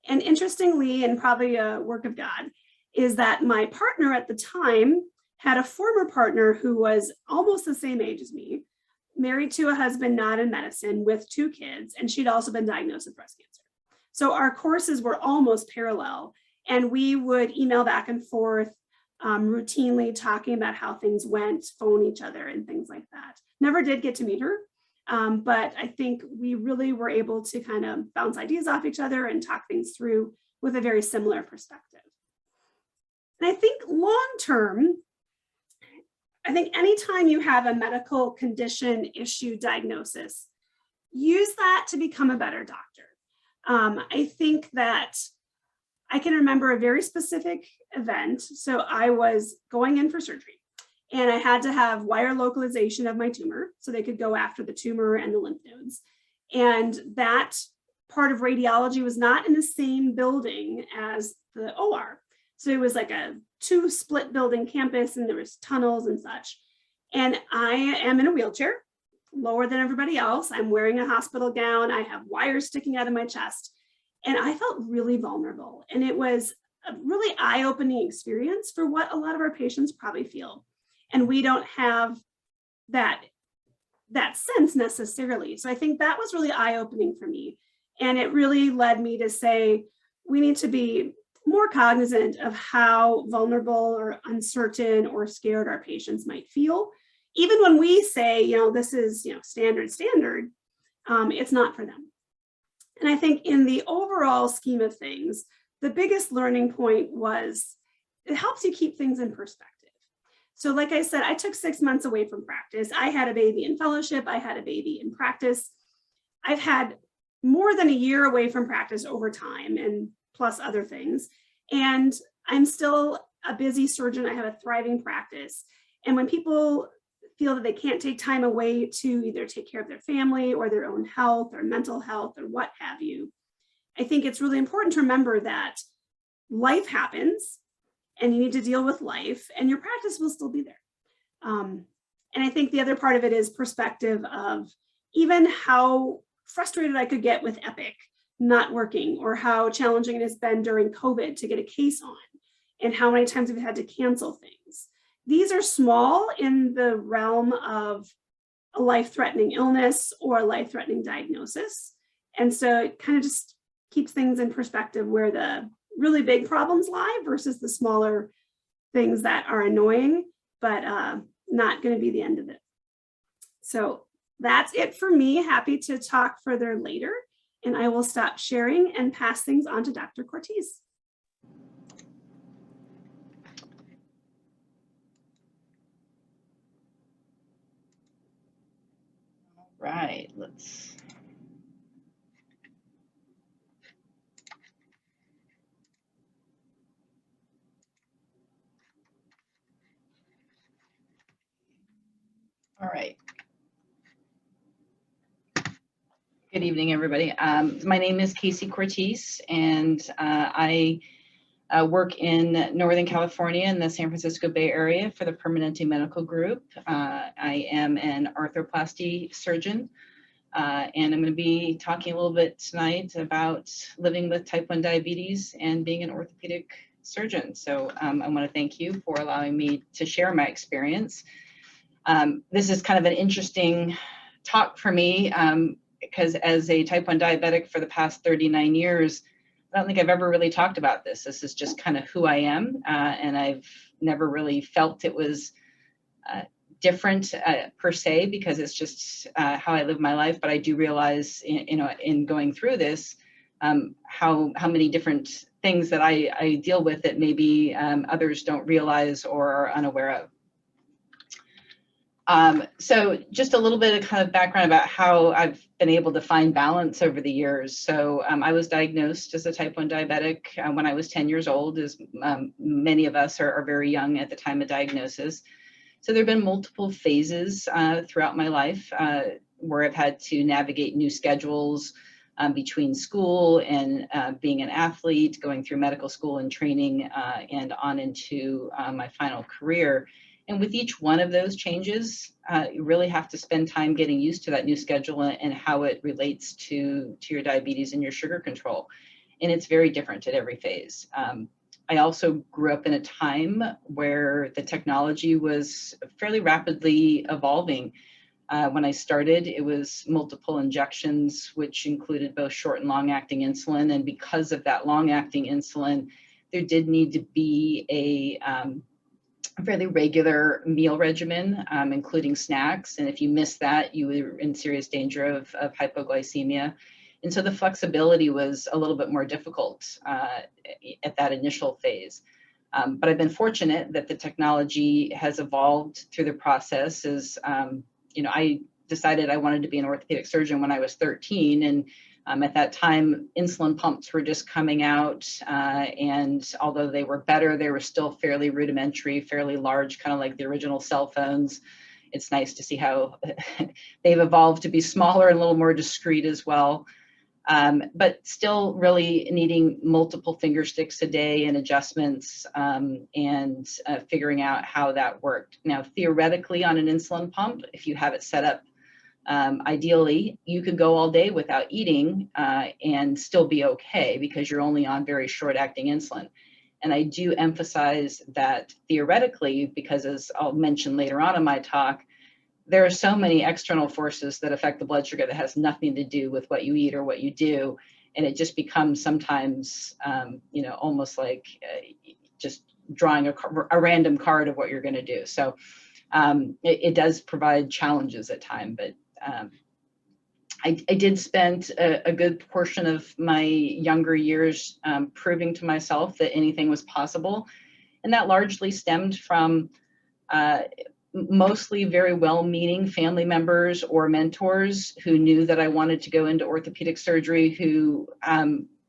And interestingly, and probably a work of God, is that my partner at the time had a former partner who was almost the same age as me, married to a husband not in medicine with 2 kids, and she'd also been diagnosed with breast cancer. So our courses were almost parallel, and we would email back and forth routinely talking about how things went, phone each other and things like that. Never did get to meet her, but I think we really were able to kind of bounce ideas off each other and talk things through with a very similar perspective. And I think long-term, I think anytime you have a medical condition, issue, diagnosis, use that to become a better doctor. I think that I can remember a very specific event. So I was going in for surgery, and I had to have wire localization of my tumor so they could go after the tumor and the lymph nodes. And that part of radiology was not in the same building as the OR. So it was like a 2 split building campus, and there was tunnels and such. And I am in a wheelchair, lower than everybody else. I'm wearing a hospital gown. I have wires sticking out of my chest. And I felt really vulnerable. And it was a really eye-opening experience for what a lot of our patients probably feel. And we don't have that sense necessarily. So I think that was really eye-opening for me. And it really led me to say, we need to be more cognizant of how vulnerable or uncertain or scared our patients might feel. Even when we say, this is, standard, it's not for them. And I think in the overall scheme of things, the biggest learning point was it helps you keep things in perspective. So like I said, I took 6 months away from practice. I had a baby in fellowship. I had a baby in practice. I've had more than a year away from practice over time, and plus other things. And I'm still a busy surgeon. I have a thriving practice. And when people feel that they can't take time away to either take care of their family or their own health or mental health or what have you, I think it's really important to remember that life happens and you need to deal with life, and your practice will still be there. And I think the other part of it is perspective of even how frustrated I could get with Epic not working, or how challenging it has been during COVID to get a case on, and how many times we've had to cancel things. These are small in the realm of a life-threatening illness or a life-threatening diagnosis. And so it kind of just keeps things in perspective where the really big problems lie versus the smaller things that are annoying, but not going to be the end of it. So that's it for me. Happy to talk further later. And I will stop sharing and pass things on to Dr. Cortese. All right, let's. All right. Good evening, everybody. My name is Casey Cortese, and I work in Northern California in the San Francisco Bay Area for the Permanente Medical Group. I am an arthroplasty surgeon, and I'm going to be talking a little bit tonight about living with type 1 diabetes and being an orthopedic surgeon. So I want to thank you for allowing me to share my experience. This is kind of an interesting talk for me, because as a type 1 diabetic for the past 39 years, I don't think I've ever really talked about this. This is just kind of who I am, and I've never really felt it was different per se, because it's just how I live my life. But I do realize, in going through this, how many different things that I deal with that maybe others don't realize or are unaware of. So just a little bit of kind of background about how I've been able to find balance over the years. So I was diagnosed as a type 1 diabetic when I was 10 years old, as many of us are very young at the time of diagnosis. So there have been multiple phases throughout my life where I've had to navigate new schedules between school and being an athlete, going through medical school and training, and on into my final career. And with each one of those changes, you really have to spend time getting used to that new schedule and how it relates to your diabetes and your sugar control. And it's very different at every phase. I also grew up in a time where the technology was fairly rapidly evolving. When I started, it was multiple injections, which included both short and long-acting insulin. And because of that long-acting insulin, there did need to be a fairly regular meal regimen, including snacks. And if you missed that, you were in serious danger of hypoglycemia. And so the flexibility was a little bit more difficult at that initial phase. But I've been fortunate that the technology has evolved through the process. As I decided I wanted to be an orthopedic surgeon when I was 13, and at that time, insulin pumps were just coming out, and although they were better, they were still fairly rudimentary, fairly large, kind of like the original cell phones. It's nice to see how they've evolved to be smaller and a little more discreet as well, but still really needing multiple finger sticks a day and adjustments and figuring out how that worked. Now, theoretically, on an insulin pump, if you have it set up ideally, you could go all day without eating and still be okay because you're only on very short-acting insulin. And I do emphasize that theoretically, because as I'll mention later on in my talk, there are so many external forces that affect the blood sugar that has nothing to do with what you eat or what you do. And it just becomes sometimes, almost like just drawing a random card of what you're going to do. So it does provide challenges at times, but I did spend a good portion of my younger years proving to myself that anything was possible. And that largely stemmed from mostly very well-meaning family members or mentors who knew that I wanted to go into orthopedic surgery, who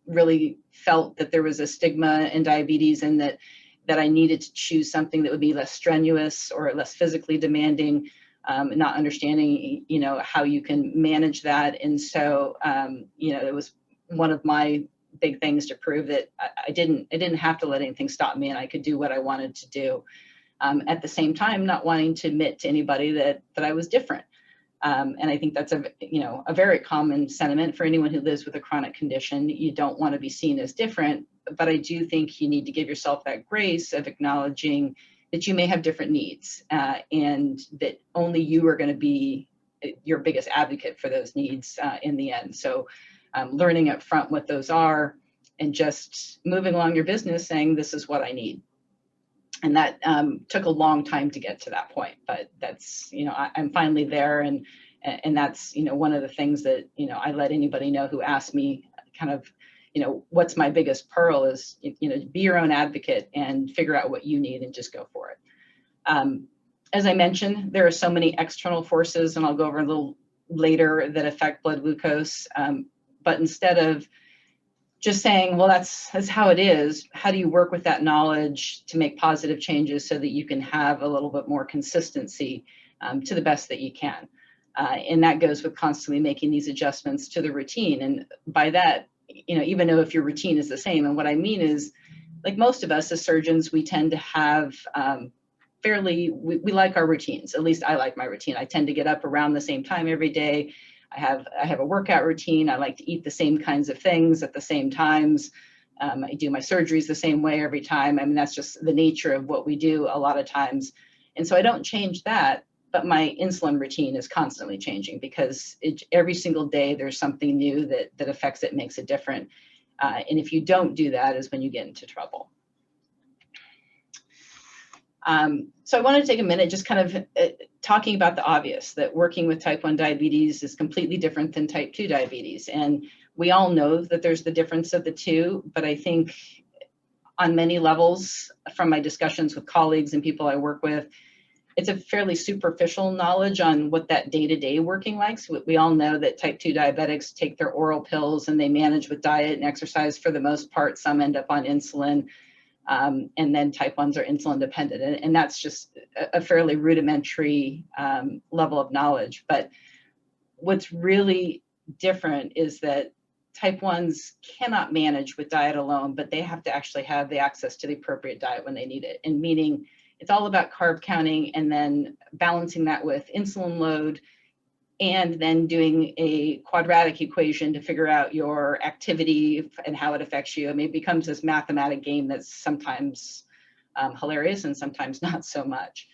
really felt that there was a stigma in diabetes and that I needed to choose something that would be less strenuous or less physically demanding, not understanding, how you can manage that. And so, it was one of my big things to prove that I didn't have to let anything stop me and I could do what I wanted to do. At the same time, not wanting to admit to anybody that I was different. And I think that's a very common sentiment for anyone who lives with a chronic condition. You don't want to be seen as different, but I do think you need to give yourself that grace of acknowledging that you may have different needs and that only you are going to be your biggest advocate for those needs in the end. So learning up front what those are and just moving along your business saying, this is what I need. And that took a long time to get to that point, but that's, I'm finally there. And that's, one of the things that, I let anybody know who asked me kind of, what's my biggest pearl is, be your own advocate and figure out what you need and just go for it. As I mentioned, there are so many external forces, and I'll go over a little later, that affect blood glucose. But instead of just saying, well, that's how it is, how do you work with that knowledge to make positive changes so that you can have a little bit more consistency to the best that you can? And that goes with constantly making these adjustments to the routine. And by that, even though if your routine is the same, and what I mean is, like most of us as surgeons, we tend to have we like our routines. At least I like my routine. I tend to get up around the same time every day. I have a workout routine. I like to eat the same kinds of things at the same times. I do my surgeries the same way every time. I mean, that's just the nature of what we do a lot of times. And so I don't change that, but my insulin routine is constantly changing because every single day there's something new that affects it, makes it different. And if you don't do that is when you get into trouble. So I want to take a minute just kind of talking about the obvious, that working with type 1 diabetes is completely different than type 2 diabetes. And we all know that there's the difference of the two, but I think on many levels from my discussions with colleagues and people I work with, it's a fairly superficial knowledge on what that day-to-day working like. So we all know that type 2 diabetics take their oral pills and they manage with diet and exercise for the most part. Some end up on insulin, and then type 1s are insulin dependent. And that's just a fairly rudimentary level of knowledge. But what's really different is that type 1s cannot manage with diet alone, but they have to actually have the access to the appropriate diet when they need it. And meaning it's all about carb counting and then balancing that with insulin load, and then doing a quadratic equation to figure out your activity and how it affects you. I mean, it becomes this mathematic game that's sometimes hilarious and sometimes not so much.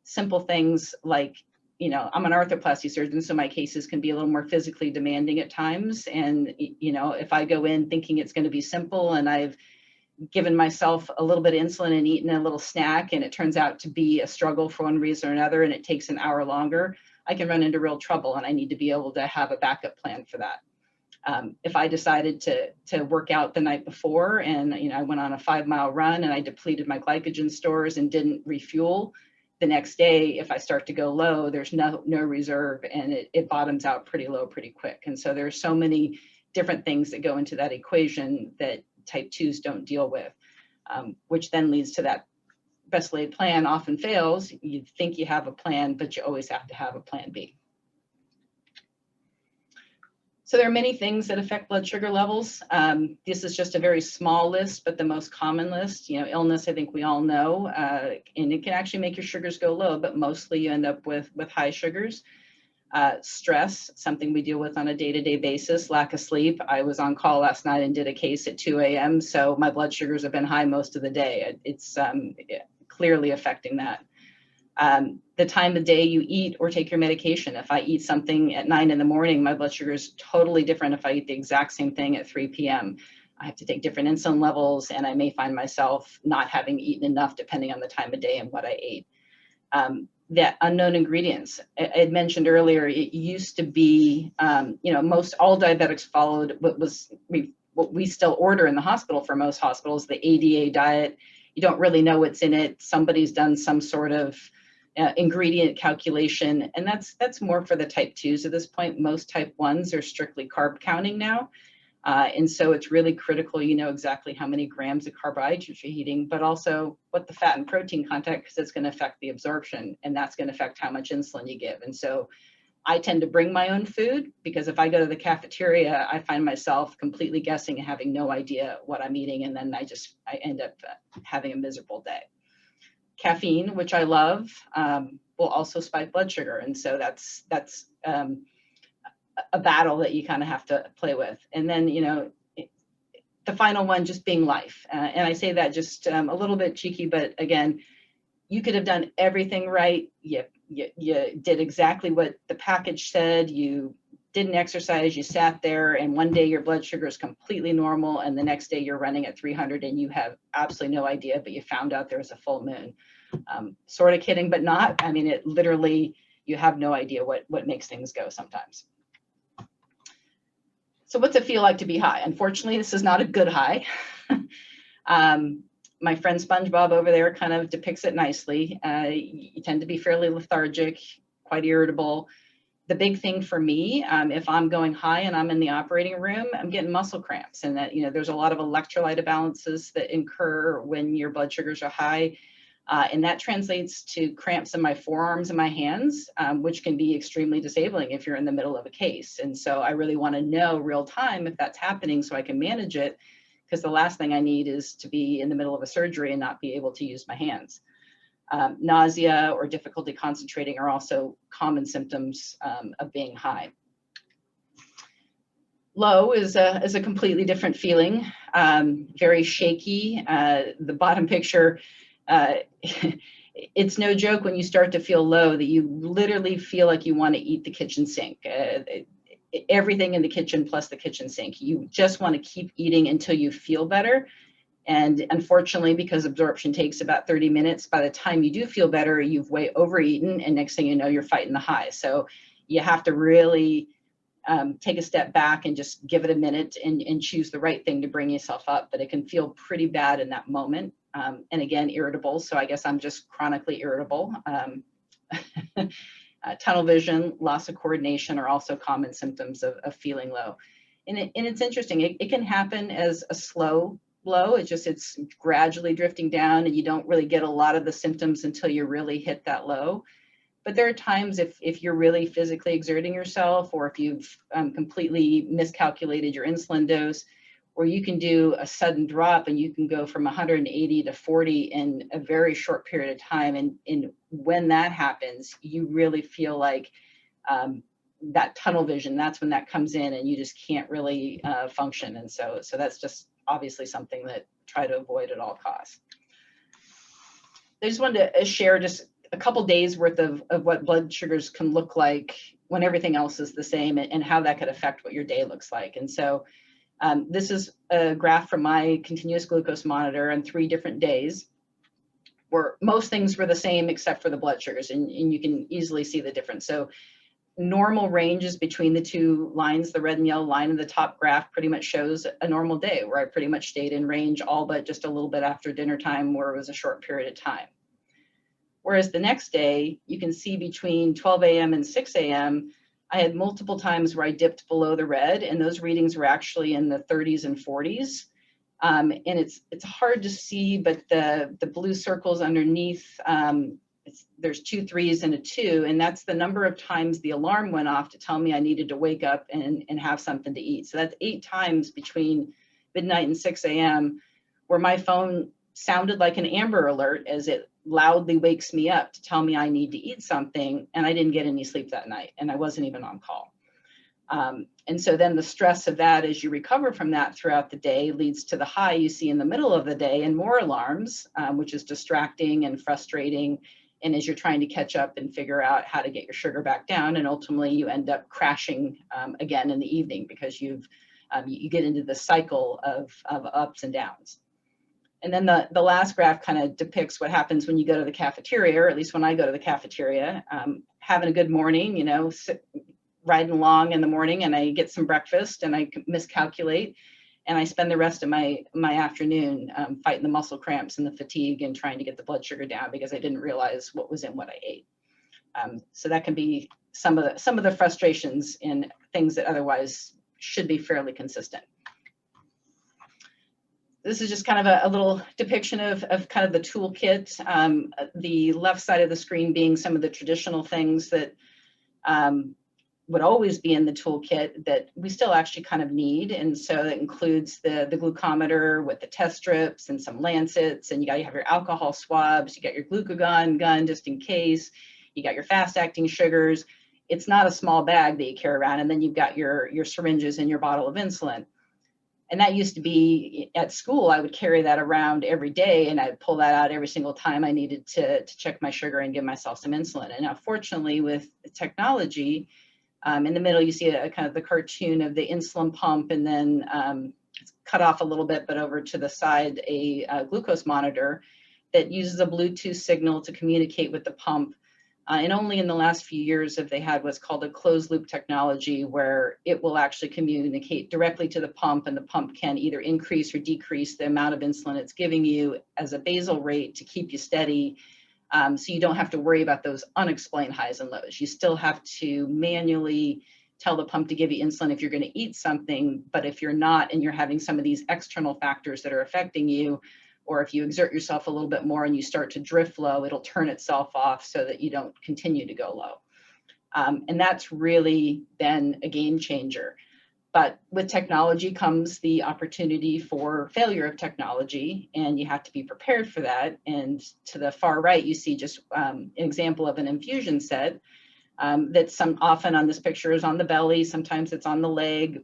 Simple things like, you know, I'm an arthroplasty surgeon, so my cases can be a little more physically demanding at times. And, you know, if I go in thinking it's going to be simple and I've given myself a little bit of insulin and eaten a little snack, and it turns out to be a struggle for one reason or another, and it takes an hour longer, I can run into real trouble, and I need to be able to have a backup plan for that. If I decided to work out the night before and, you know, I went on a 5-mile run and I depleted my glycogen stores and didn't refuel, the next day, if I start to go low, there's no reserve, and it bottoms out pretty low pretty quick. And so there's so many different things that go into that equation that type 2s don't deal with, which then leads to that best laid plan often fails. You think you have a plan, but you always have to have a plan B. So there are many things that affect blood sugar levels. This is just a very small list, but the most common list. You know, illness, I think we all know, and it can actually make your sugars go low, but mostly you end up with high sugars. Stress, something we deal with on a day-to-day basis. Lack of sleep. I was on call last night and did a case at 2 a.m., so my blood sugars have been high most of the day. It's clearly affecting that. The time of day you eat or take your medication. If I eat something at 9 in the morning, my blood sugar is totally different if I eat the exact same thing at 3 p.m. I have to take different insulin levels, and I may find myself not having eaten enough depending on the time of day and what I ate. That unknown ingredients. I had mentioned earlier, it used to be, you know, most all diabetics followed what we still order in the hospital for most hospitals, the ADA diet. You don't really know what's in it. Somebody's done some sort of ingredient calculation, and that's more for the type 2s at this point. Most type 1s are strictly carb counting now. And so it's really critical you know exactly how many grams of carbohydrates you're eating, but also what the fat and protein content, because it's going to affect the absorption, and that's going to affect how much insulin you give. And so I tend to bring my own food, because if I go to the cafeteria, I find myself completely guessing and having no idea what I'm eating, and then I end up having a miserable day. Caffeine, which I love, will also spike blood sugar, and so that's a battle that you kind of have to play with. And then, you know, the final one just being life. And I say that just a little bit cheeky, but again, you could have done everything right. You did exactly what the package said. You didn't exercise, you sat there, and one day your blood sugar is completely normal, and the next day you're running at 300 and you have absolutely no idea, but you found out there was a full moon. Sort of kidding, but not. I mean, it literally, you have no idea what makes things go sometimes. So what's it feel like to be high? Unfortunately, this is not a good high. My friend SpongeBob over there kind of depicts it nicely. You tend to be fairly lethargic, quite irritable. The big thing for me, if I'm going high and I'm in the operating room, I'm getting muscle cramps, and that, you know, there's a lot of electrolyte imbalances that incur when your blood sugars are high. And that translates to cramps in my forearms and my hands, which can be extremely disabling if you're in the middle of a case. And so I really want to know real time if that's happening so I can manage it, because the last thing I need is to be in the middle of a surgery and not be able to use my hands. Nausea or difficulty concentrating are also common symptoms of being high. Low is a completely different feeling, very shaky. The bottom picture, it's no joke when you start to feel low that you literally feel like you want to eat the kitchen sink. Everything in the kitchen plus the kitchen sink. You just want to keep eating until you feel better. And unfortunately, because absorption takes about 30 minutes, by the time you do feel better, you've way overeaten, and next thing you know, you're fighting the high. So you have to really take a step back and just give it a minute and choose the right thing to bring yourself up. But it can feel pretty bad in that moment. and again, irritable. So I guess I'm just chronically irritable. Tunnel vision, loss of coordination are also common symptoms of feeling low. And it's interesting, it can happen as a slow low. It's gradually drifting down and you don't really get a lot of the symptoms until you really hit that low. But there are times if you're really physically exerting yourself, or if you've completely miscalculated your insulin dose, where you can do a sudden drop and you can go from 180 to 40 in a very short period of time. And when that happens, you really feel like that tunnel vision, that's when that comes in and you just can't really function. And so that's just obviously something that try to avoid at all costs. I just wanted to share just a couple days worth of what blood sugars can look like when everything else is the same, and how that could affect what your day looks like. And so this is a graph from my continuous glucose monitor on 3 different days, where most things were the same except for the blood sugars, and you can easily see the difference. So normal ranges between the 2 lines, the red and yellow line in the top graph pretty much shows a normal day where I pretty much stayed in range, all but just a little bit after dinner time, where it was a short period of time. Whereas the next day, you can see between 12 a.m. and 6 a.m., I had multiple times where I dipped below the red, and those readings were actually in the 30s and 40s. And it's hard to see, but the blue circles underneath, there's 2 3s and a 2, and that's the number of times the alarm went off to tell me I needed to wake up and have something to eat. So that's 8 times between midnight and 6 a.m. where my phone sounded like an Amber Alert as it loudly wakes me up to tell me I need to eat something, and I didn't get any sleep that night, and I wasn't even on call. And so then the stress of that as you recover from that throughout the day leads to the high you see in the middle of the day and more alarms, which is distracting and frustrating. And as you're trying to catch up and figure out how to get your sugar back down, and ultimately you end up crashing again in the evening because you get into the cycle of ups and downs. And then the last graph kind of depicts what happens when you go to the cafeteria, or at least when I go to the cafeteria, having a good morning, you know, riding along in the morning, and I get some breakfast and I miscalculate, and I spend the rest of my afternoon fighting the muscle cramps and the fatigue and trying to get the blood sugar down because I didn't realize what was in what I ate. So that can be some of the frustrations in things that otherwise should be fairly consistent. This is just kind of a little depiction of kind of the toolkit. The left side of the screen being some of the traditional things that would always be in the toolkit that we still actually kind of need. And so that includes the glucometer with the test strips and some lancets, and you have your alcohol swabs, you got your glucagon gun just in case, you got your fast acting sugars. It's not a small bag that you carry around, and then you've got your syringes and your bottle of insulin. And that used to be at school, I would carry that around every day, and I'd pull that out every single time I needed to check my sugar and give myself some insulin. And now fortunately with technology, in the middle, you see a kind of the cartoon of the insulin pump, and then it's cut off a little bit, but over to the side, a glucose monitor that uses a Bluetooth signal to communicate with the pump. And only in the last few years have they had what's called a closed loop technology, where it will actually communicate directly to the pump, and the pump can either increase or decrease the amount of insulin it's giving you as a basal rate to keep you steady. So you don't have to worry about those unexplained highs and lows. You still have to manually tell the pump to give you insulin if you're going to eat something, but if you're not and you're having some of these external factors that are affecting you, or if you exert yourself a little bit more and you start to drift low, it'll turn itself off so that you don't continue to go low. And that's really then a game changer. But with technology comes the opportunity for failure of technology, and you have to be prepared for that. And to the far right, you see just an example of an infusion set that's often on this picture is on the belly, sometimes it's on the leg.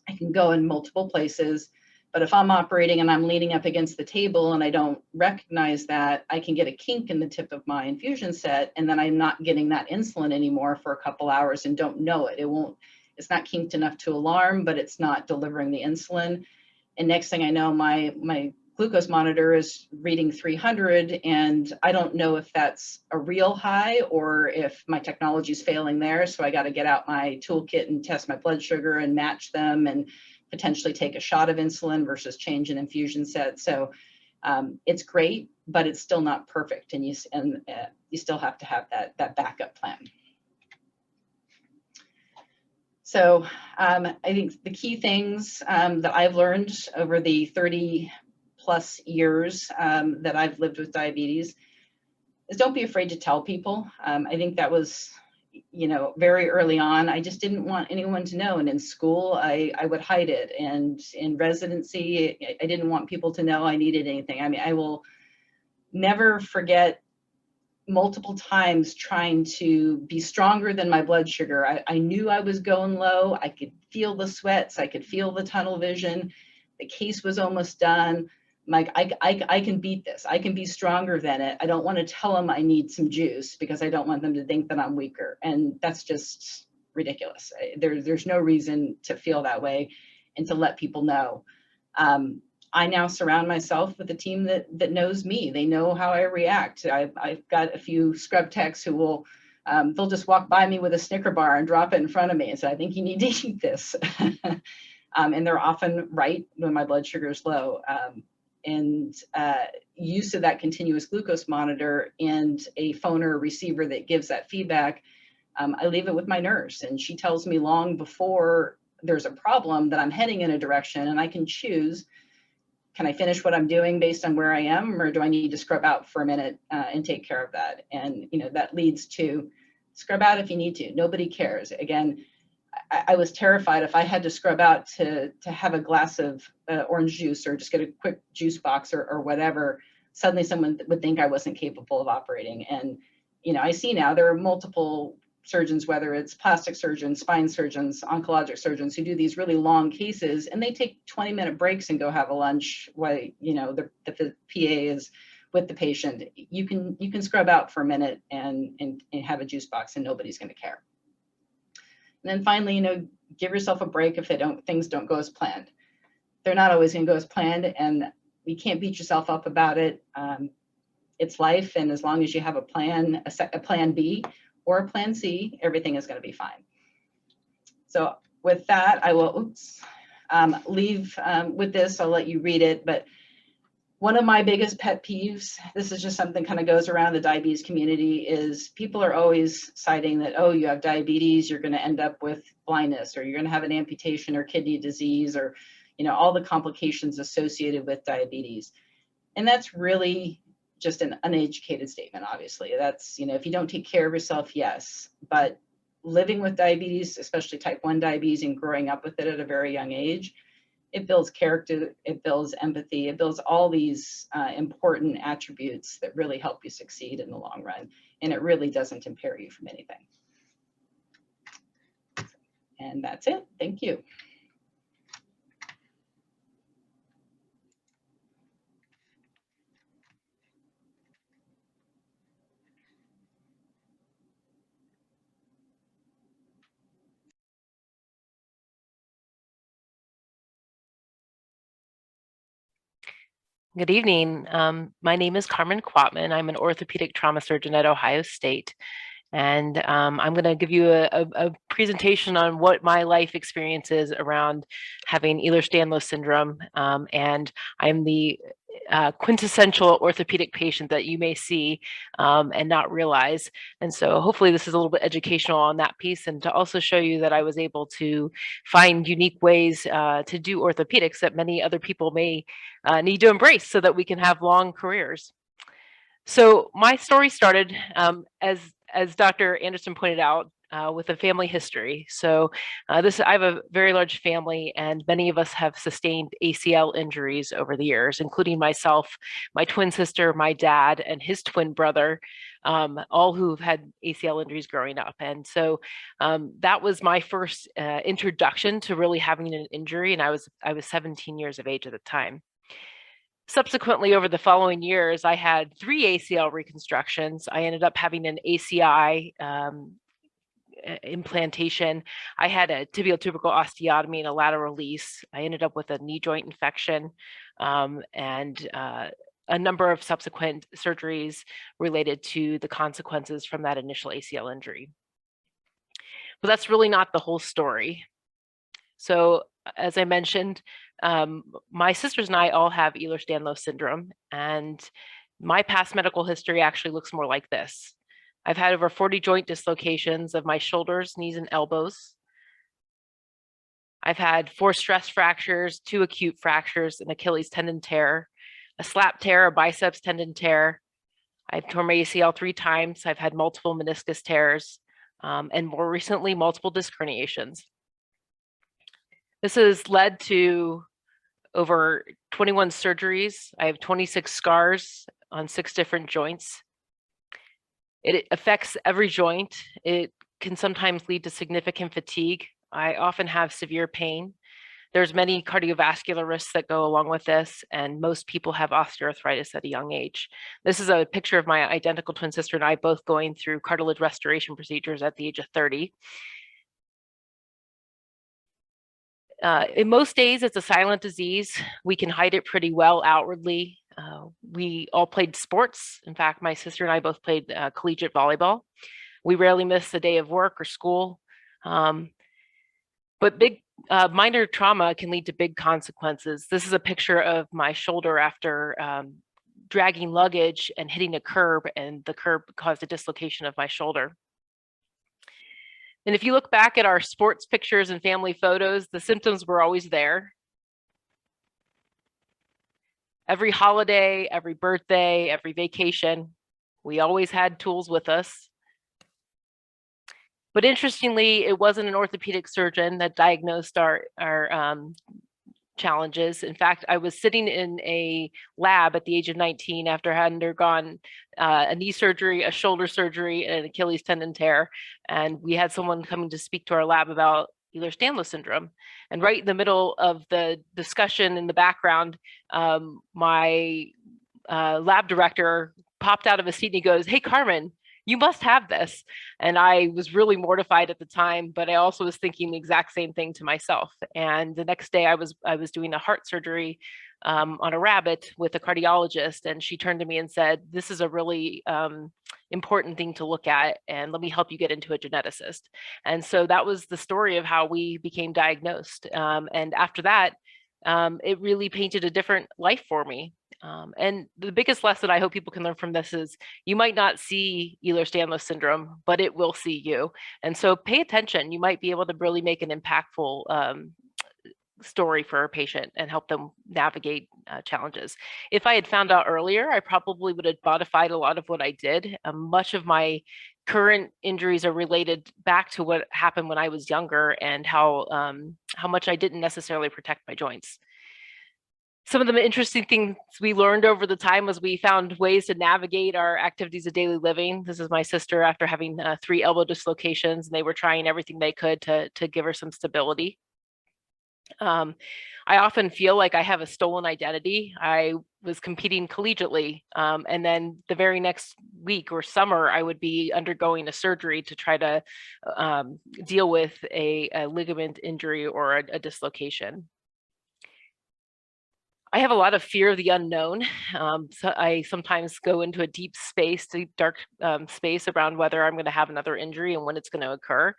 I can go in multiple places. But if I'm operating and I'm leaning up against the table and I don't recognize that, I can get a kink in the tip of my infusion set, and then I'm not getting that insulin anymore for a couple hours and don't know it. It's not kinked enough to alarm, but it's not delivering the insulin. And next thing I know, my glucose monitor is reading 300, and I don't know if that's a real high or if my technology is failing there. So I got to get out my toolkit and test my blood sugar and match them, and potentially take a shot of insulin versus change an infusion set. So It's great, but it's still not perfect, and you still have to have that backup plan. So I think the key things that I've learned over the 30+ years that I've lived with diabetes is don't be afraid to tell people. I think that was, very early on. I just didn't want anyone to know. And in school, I would hide it. And in residency, I didn't want people to know I needed anything. I mean, I will never forget multiple times trying to be stronger than my blood sugar. I knew I was going low. I could feel the sweats. I could feel the tunnel vision. The case was almost done. I'm like, I can beat this. I can be stronger than it. I don't want to tell them I need some juice because I don't want them to think that I'm weaker. And that's just ridiculous. There's no reason to feel that way and to let people know. I now surround myself with a team that knows me. They know how I react. I've got a few scrub techs who will, they'll just walk by me with a Snicker bar and drop it in front of me and say, I think you need to eat this. And they're often right when my blood sugar is low. And use of that continuous glucose monitor and a phone or a receiver that gives that feedback, I leave it with my nurse, and she tells me long before there's a problem that I'm heading in a direction, and I can choose, can I finish what I'm doing based on where I am, or do I need to scrub out for a minute and take care of that? And that leads to scrub out if you need to. Nobody cares. Again, I was terrified if I had to scrub out to have a glass of orange juice or just get a quick juice box or whatever, suddenly someone would think I wasn't capable of operating. And, I see now there are multiple surgeons, whether it's plastic surgeons, spine surgeons, oncologic surgeons, who do these really long cases, and they take 20-minute breaks and go have a lunch while, the PA is with the patient. You can scrub out for a minute and have a juice box, and nobody's going to care. And then finally, give yourself a break if things don't go as planned. They're not always going to go as planned, and you can't beat yourself up about it. It's life, and as long as you have a plan, a plan B or a plan C, everything is going to be fine. So with that, I will leave with this. I'll let you read it, but one of my biggest pet peeves, this is just something kind of goes around the diabetes community, is people are always citing that, oh, you have diabetes, you're going to end up with blindness, or you're going to have an amputation or kidney disease, or, all the complications associated with diabetes. And that's really just an uneducated statement, obviously. That's, if you don't take care of yourself, yes. But living with diabetes, especially type 1 diabetes, and growing up with it at a very young age, it builds character, it builds empathy, it builds all these important attributes that really help you succeed in the long run. And it really doesn't impair you from anything. And that's it. Thank you. Good evening. My name is Carmen Quatman. I'm an orthopedic trauma surgeon at Ohio State. And I'm going to give you a presentation on what my life experience is around having Ehlers-Danlos syndrome. And I'm the quintessential orthopedic patient that you may see and not realize. And so hopefully this is a little bit educational on that piece, and to also show you that I was able to find unique ways to do orthopedics that many other people may need to embrace so that we can have long careers. So my story started, as Dr. Anderson pointed out, with a family history. So I have a very large family, and many of us have sustained ACL injuries over the years, including myself, my twin sister, my dad, and his twin brother, all who've had ACL injuries growing up. And so that was my first introduction to really having an injury, and I was 17 years of age at the time. Subsequently, over the following years, I had 3 ACL reconstructions. I ended up having an ACI implantation. I had a tibial tubercle osteotomy and a lateral release. I ended up with a knee joint infection and a number of subsequent surgeries related to the consequences from that initial ACL injury. But that's really not the whole story. So as I mentioned, my sisters and I all have Ehlers-Danlos syndrome, and my past medical history actually looks more like this. I've had over 40 joint dislocations of my shoulders, knees, and elbows. I've had 4 stress fractures, 2 acute fractures, an Achilles tendon tear, a slap tear, a biceps tendon tear. I've torn my ACL 3 times. I've had multiple meniscus tears, and more recently, multiple disc herniations. This has led to over 21 surgeries. I have 26 scars on 6 different joints. It affects every joint. It can sometimes lead to significant fatigue. I often have severe pain. There's many cardiovascular risks that go along with this, and most people have osteoarthritis at a young age. This is a picture of my identical twin sister and I both going through cartilage restoration procedures at the age of 30. In most days, it's a silent disease. We can hide it pretty well outwardly. We all played sports. In fact, my sister and I both played collegiate volleyball. We rarely miss a day of work or school. But minor trauma can lead to big consequences. This is a picture of my shoulder after dragging luggage and hitting a curb, and the curb caused a dislocation of my shoulder. And if you look back at our sports pictures and family photos, the symptoms were always there. Every holiday, every birthday, every vacation, we always had tools with us. But interestingly, it wasn't an orthopedic surgeon that diagnosed our challenges. In fact, I was sitting in a lab at the age of 19 after I had undergone a knee surgery, a shoulder surgery, and an Achilles tendon tear. And we had someone coming to speak to our lab about Ehlers-Danlos syndrome. And right in the middle of the discussion in the background, my lab director popped out of his seat and he goes, "Hey, Carmen, you must have this." And I was really mortified at the time, but I also was thinking the exact same thing to myself. And the next day I was doing a heart surgery on a rabbit with a cardiologist, and she turned to me and said, "This is a really important thing to look at, and let me help you get into a geneticist." And so that was the story of how we became diagnosed. And after that, it really painted a different life for me. And the biggest lesson I hope people can learn from this is you might not see Ehlers-Danlos syndrome, but it will see you. And so pay attention. You might be able to really make an impactful story for a patient and help them navigate challenges. If I had found out earlier, I probably would have modified a lot of what I did. Much of my current injuries are related back to what happened when I was younger and how much I didn't necessarily protect my joints. Some of the interesting things we learned over the time was we found ways to navigate our activities of daily living. This is my sister after having 3 elbow dislocations, and they were trying everything they could to give her some stability. I often feel like I have a stolen identity. I was competing collegiately, and then the very next week or summer, I would be undergoing a surgery to try to deal with a ligament injury or a dislocation. I have a lot of fear of the unknown. So I sometimes go into a deep dark space around whether I'm going to have another injury and when it's going to occur.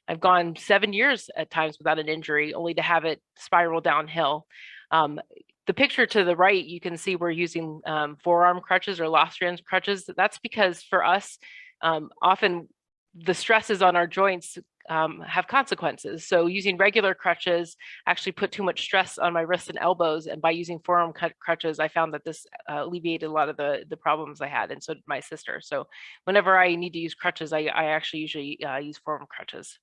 I've gone 7 years at times without an injury, only to have it spiral downhill. The picture to the right, you can see we're using forearm crutches or Lostrian's crutches. That's because for us, often the stresses on our joints have consequences. So using regular crutches actually put too much stress on my wrists and elbows. And by using forearm crutches, I found that this alleviated a lot of the problems I had, and so did my sister. So whenever I need to use crutches, I actually usually use forearm crutches.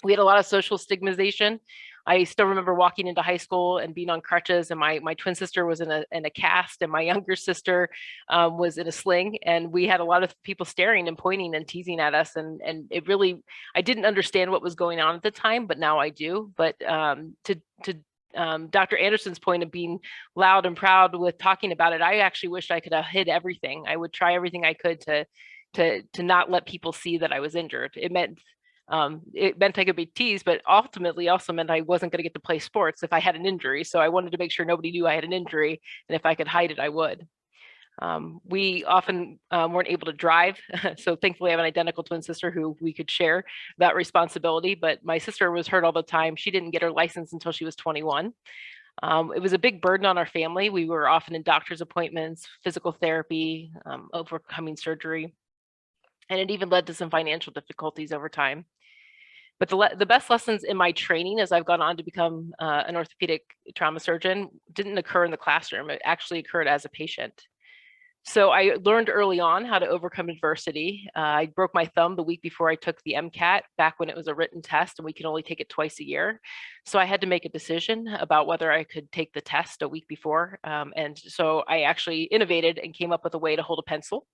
We had a lot of social stigmatization. I still remember walking into high school and being on crutches, and my twin sister was in a cast, and my younger sister was in a sling, and we had a lot of people staring and pointing and teasing at us, and it really, I didn't understand what was going on at the time, but now I do. But to Dr. Anderson's point of being loud and proud with talking about it, I actually wished I could have hid everything. I would try everything I could to not let people see that I was injured. It meant I could be teased, but ultimately also meant I wasn't going to get to play sports if I had an injury. So I wanted to make sure nobody knew I had an injury, and if I could hide it, I would. We often weren't able to drive. So thankfully I have an identical twin sister who we could share that responsibility, but my sister was hurt all the time. She didn't get her license until she was 21. It was a big burden on our family. We were often in doctor's appointments, physical therapy, overcoming surgery, and it even led to some financial difficulties over time. But the best lessons in my training as I've gone on to become an orthopedic trauma surgeon didn't occur in the classroom. It actually occurred as a patient. So I learned early on how to overcome adversity. I broke my thumb the week before I took the MCAT, back when it was a written test and we could only take it twice a year. So I had to make a decision about whether I could take the test a week before. And so I actually innovated and came up with a way to hold a pencil.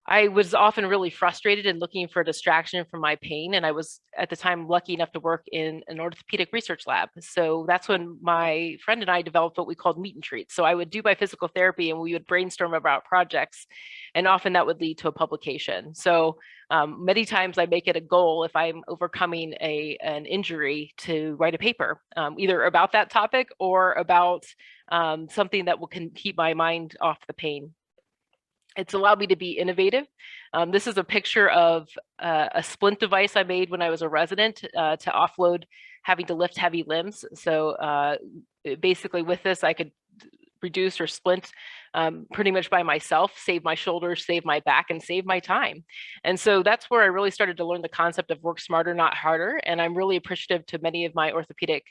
I was often really frustrated and looking for a distraction from my pain. And I was at the time lucky enough to work in an orthopedic research lab. So that's when my friend and I developed what we called meet and treat. So I would do my physical therapy and we would brainstorm about projects. And often that would lead to a publication. So many times I make it a goal if I'm overcoming an injury to write a paper, either about that topic or about something that can keep my mind off the pain. It's allowed me to be innovative. This is a picture of a splint device I made when I was a resident to offload having to lift heavy limbs. So basically with this, I could reduce or splint pretty much by myself, save my shoulders, save my back, and save my time. And so that's where I really started to learn the concept of work smarter, not harder. And I'm really appreciative to many of my orthopedic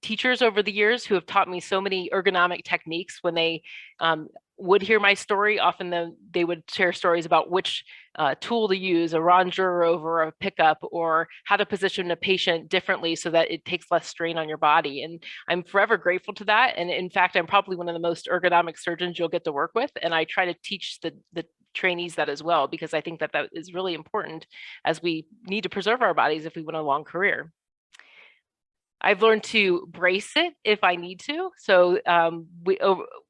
teachers over the years who have taught me so many ergonomic techniques. When they would hear my story, often they would share stories about which tool to use, a ronger over a pickup, or how to position a patient differently so that it takes less strain on your body. And I'm forever grateful to that. And in fact, I'm probably one of the most ergonomic surgeons you'll get to work with. And I try to teach the trainees that as well, because I think that is really important as we need to preserve our bodies if we want a long career. I've learned to brace it if I need to. So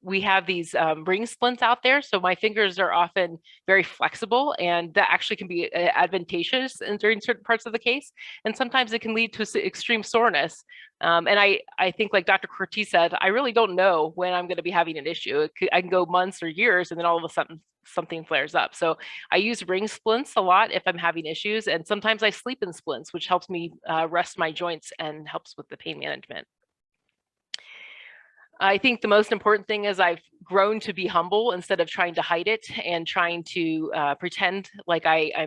we have these ring splints out there. So my fingers are often very flexible, and that actually can be advantageous during certain parts of the case. And sometimes it can lead to extreme soreness. And I think, like Dr. Cortese said, I really don't know when I'm going to be having an issue. I can go months or years, and then all of a sudden something flares up. So I use ring splints a lot if I'm having issues, and sometimes I sleep in splints, which helps me rest my joints and helps with the pain management. I think the most important thing is I've grown to be humble instead of trying to hide it and trying to pretend like I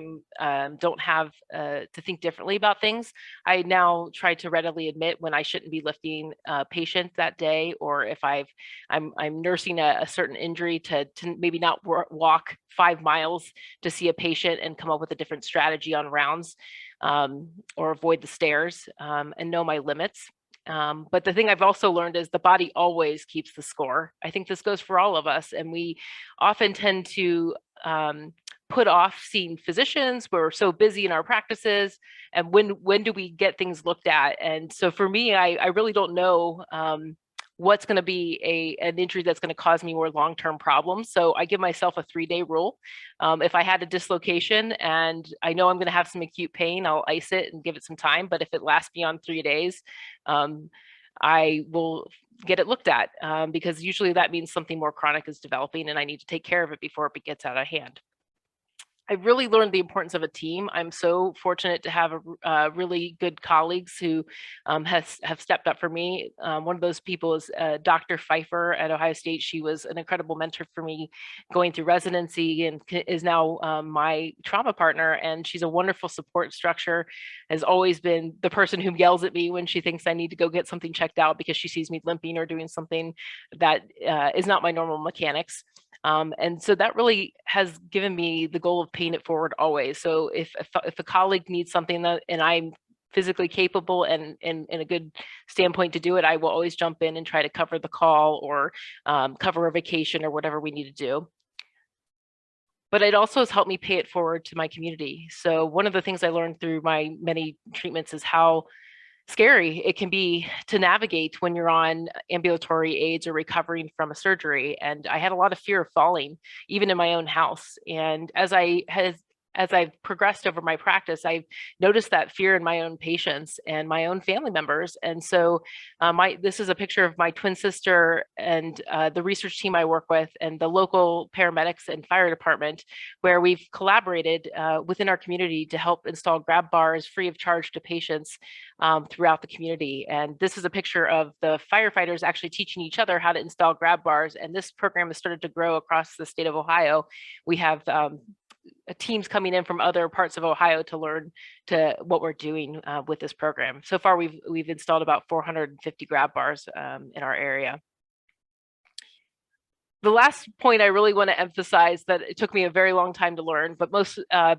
don't have to think differently about things. I now try to readily admit when I shouldn't be lifting a patient that day, or if I'm nursing a certain injury, to maybe not walk 5 miles to see a patient and come up with a different strategy on rounds, or avoid the stairs, and know my limits. But the thing I've also learned is the body always keeps the score. I think this goes for all of us, and we often tend to put off seeing physicians. We're so busy in our practices, and when do we get things looked at? And so for me, I really don't know what's going to be an injury that's going to cause me more long-term problems. So I give myself a 3-day rule. If I had a dislocation and I know I'm going to have some acute pain, I'll ice it and give it some time. But if it lasts beyond 3 days, I will get it looked at, because usually that means something more chronic is developing and I need to take care of it before it gets out of hand. I really learned the importance of a team. I'm so fortunate to have really good colleagues who have stepped up for me. One of those people is Dr. Pfeiffer at Ohio State. She was an incredible mentor for me going through residency, and is now my trauma partner. And she's a wonderful support structure, has always been the person who yells at me when she thinks I need to go get something checked out because she sees me limping or doing something that is not my normal mechanics. And so that really has given me the goal of paying it forward always. So if a colleague needs something and I'm physically capable and in a good standpoint to do it, I will always jump in and try to cover the call or cover a vacation or whatever we need to do. But it also has helped me pay it forward to my community. So one of the things I learned through my many treatments is how scary it can be to navigate when you're on ambulatory aids or recovering from a surgery. And I had a lot of fear of falling, even in my own house. And as I as I've progressed over my practice, I've noticed that fear in my own patients and my own family members. And so this is a picture of my twin sister and the research team I work with and the local paramedics and fire department, where we've collaborated within our community to help install grab bars free of charge to patients throughout the community. And this is a picture of the firefighters actually teaching each other how to install grab bars. And this program has started to grow across the state of Ohio. We have teams coming in from other parts of Ohio to learn what we're doing with this program. So far, we've installed about 450 grab bars in our area. The last point I really want to emphasize that it took me a very long time to learn, but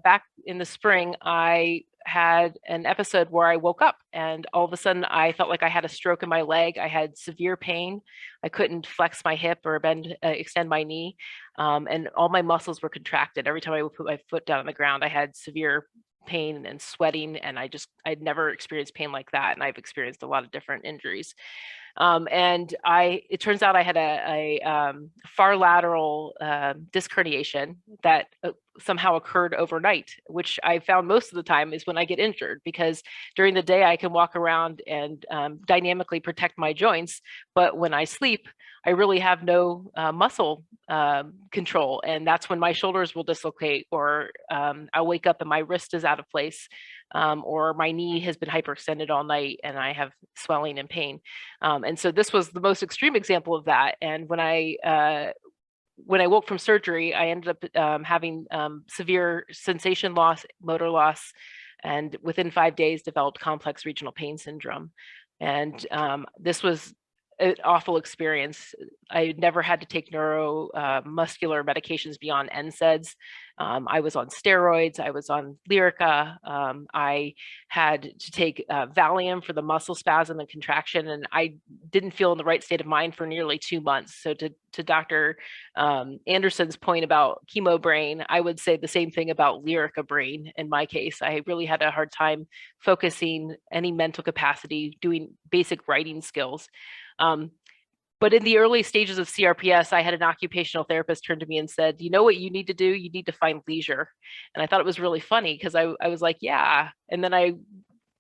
back in the spring, I had an episode where I woke up and all of a sudden I felt like I had a stroke in my leg. I had severe pain. I couldn't flex my hip or extend my knee. And all my muscles were contracted. Every time I would put my foot down on the ground, I had severe pain and sweating. And I'd never experienced pain like that. And I've experienced a lot of different injuries. It turns out I had a far lateral disc herniation that somehow occurred overnight, which I found most of the time is when I get injured, because during the day I can walk around and dynamically protect my joints. But when I sleep, I really have no muscle control. And that's when my shoulders will dislocate, or I'll wake up and my wrist is out of place, or my knee has been hyperextended all night and I have swelling and pain. And so this was the most extreme example of that. And when I woke from surgery, I ended up having severe sensation loss, motor loss, and within 5 days developed complex regional pain syndrome. And this was an awful experience. I never had to take neuromuscular medications beyond NSAIDs. I was on steroids. I was on Lyrica. I had to take Valium for the muscle spasm and contraction, and I didn't feel in the right state of mind for nearly 2 months. So to Dr. Anderson's point about chemo brain, I would say the same thing about Lyrica brain. In my case, I really had a hard time focusing any mental capacity, doing basic writing skills. But in the early stages of CRPS, I had an occupational therapist turn to me and said, you know what you need to do? You need to find leisure. And I thought it was really funny because I was like, yeah. And then I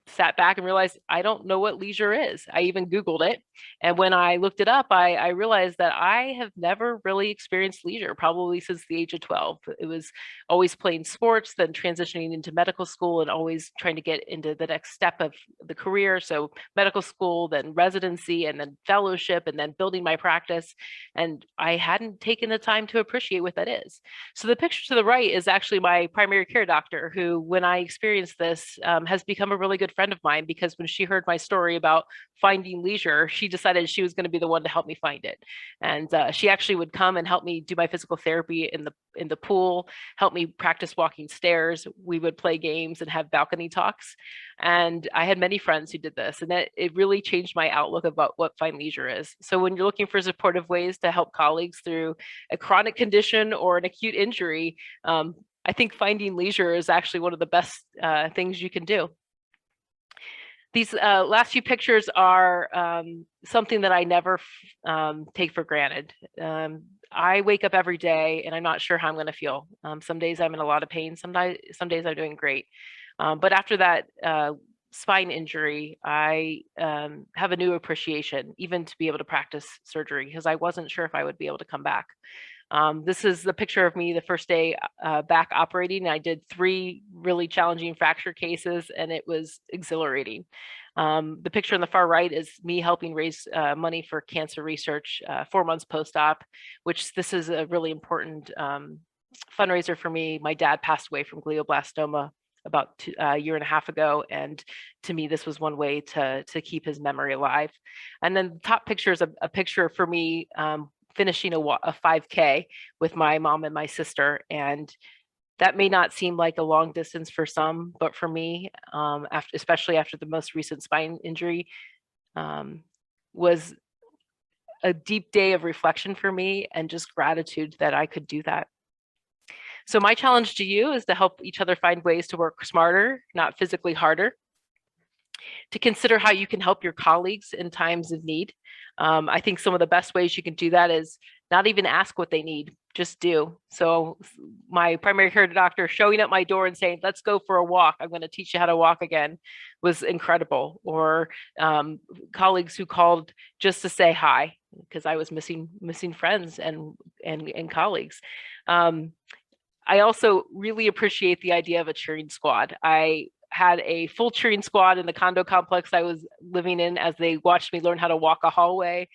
sat back and realized I don't know what leisure is. I even Googled it. And when I looked it up, I realized that I have never really experienced leisure, probably since the age of 12. It was always playing sports, then transitioning into medical school and always trying to get into the next step of the career. So medical school, then residency, and then fellowship, and then building my practice. And I hadn't taken the time to appreciate what that is. So the picture to the right is actually my primary care doctor, who, when I experienced this, has become a really good friend of mine, because when she heard my story about finding leisure, she decided she was going to be the one to help me find it. And she actually would come and help me do my physical therapy in the pool, help me practice walking stairs. We would play games and have balcony talks. And I had many friends who did this, and it really changed my outlook about what find leisure is. So when you're looking for supportive ways to help colleagues through a chronic condition or an acute injury, I think finding leisure is actually one of the best things you can do. These last few pictures are something that I never take for granted. I wake up every day and I'm not sure how I'm going to feel. Some days I'm in a lot of pain. Some days I'm doing great. But after that spine injury, I have a new appreciation, even to be able to practice surgery, because I wasn't sure if I would be able to come back. This is the picture of me the first day back operating. I did 3 really challenging fracture cases, and it was exhilarating. The picture on the far right is me helping raise money for cancer research 4 months post-op, which this is a really important fundraiser for me. My dad passed away from glioblastoma about a year and a half ago. And to me, this was one way to keep his memory alive. And then the top picture is a picture for me finishing a 5K with my mom and my sister. And that may not seem like a long distance for some, but for me, especially after the most recent spine injury, was a deep day of reflection for me and just gratitude that I could do that. So my challenge to you is to help each other find ways to work smarter, not physically harder, to consider how you can help your colleagues in times of need. I think some of the best ways you can do that is not even ask what they need. just do. So my primary care doctor showing up my door and saying, let's go for a walk, I'm going to teach you how to walk again, was incredible. Or colleagues who called just to say hi, because I was missing friends and colleagues. I also really appreciate the idea of a cheering squad. I had a full cheering squad in the condo complex I was living in as they watched me learn how to walk a hallway,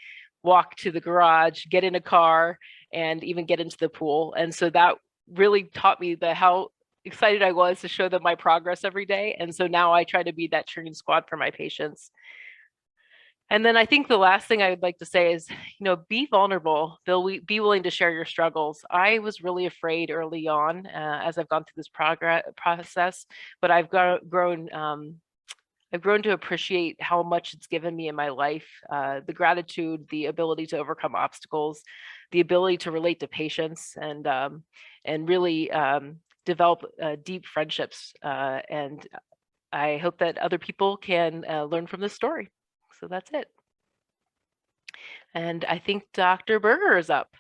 walk to the garage, get in a car, and even get into the pool. And so that really taught me how excited I was to show them my progress every day. And so now I try to be that cheering squad for my patients. And then I think the last thing I would like to say is, be vulnerable. Be willing to share your struggles. I was really afraid early on as I've gone through this process, but I've grown to appreciate how much it's given me in my life. The gratitude, the ability to overcome obstacles, the ability to relate to patients, and really develop deep friendships. And I hope that other people can learn from this story. So that's it. And I think Dr. Berger is up.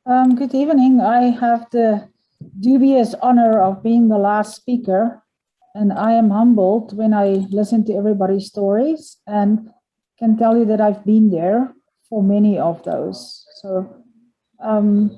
Good evening. I have the dubious honor of being the last speaker, and I am humbled when I listen to everybody's stories and can tell you that I've been there for many of those. So I'm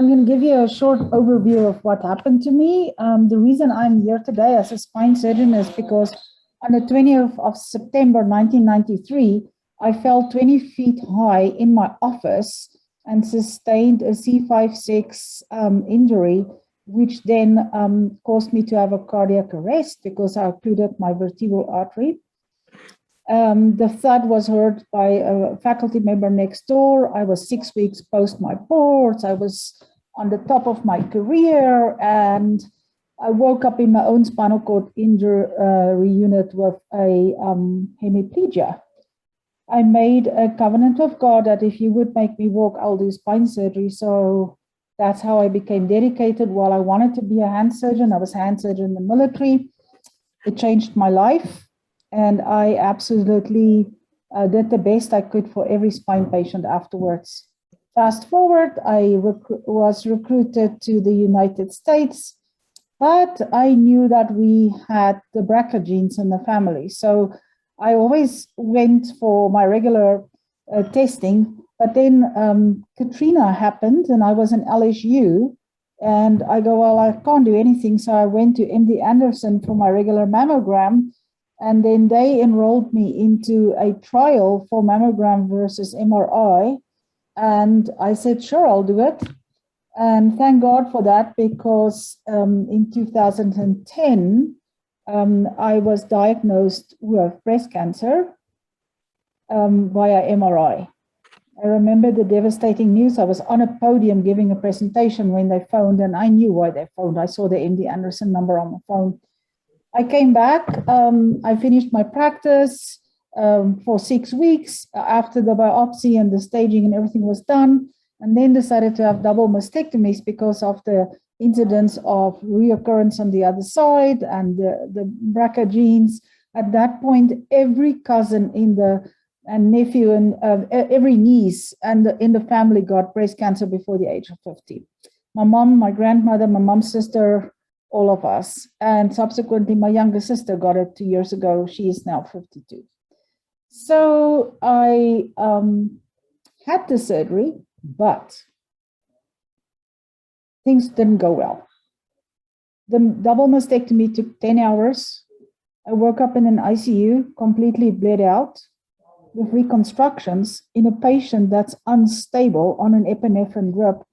going to give you a short overview of what happened to me. The reason I'm here today as a spine surgeon is because on the 20th of September 1993, I fell 20 feet high in my office and sustained a C5-6 injury, which then caused me to have a cardiac arrest because I occluded my vertebral artery. The thud was heard by a faculty member next door. I was 6 weeks post my boards. I was on the top of my career, and I woke up in my own spinal cord injury unit with a hemiplegia. I made a covenant with God that if He would make me walk, I'll do spine surgery. So that's how I became dedicated. While I wanted to be a hand surgeon, I was a hand surgeon in the military. It changed my life. And I absolutely did the best I could for every spine patient afterwards. Fast forward, I was recruited to the United States, but I knew that we had the BRCA genes in the family. So I always went for my regular testing, but then Katrina happened and I was in LSU. And I go, well, I can't do anything. So I went to MD Anderson for my regular mammogram. And then they enrolled me into a trial for mammogram versus MRI. And I said, sure, I'll do it. And thank God for that, because in 2010, I was diagnosed with breast cancer via MRI. I remember the devastating news. I was on a podium giving a presentation when they phoned, and I knew why they phoned. I saw the MD Anderson number on my phone. I came back, I finished my practice for 6 weeks after the biopsy and the staging and everything was done, and then decided to have double mastectomies because of the incidence of reoccurrence on the other side and the BRCA genes. At that point, every cousin and nephew and every niece and in the family got breast cancer before the age of 50. My mom, my grandmother, my mom's sister, all of us. And subsequently, my younger sister got it 2 years ago. She is now 52. So I had the surgery, but things didn't go well. The double mastectomy took 10 hours. I woke up in an ICU, completely bled out, with reconstructions in a patient that's unstable on an epinephrine drip.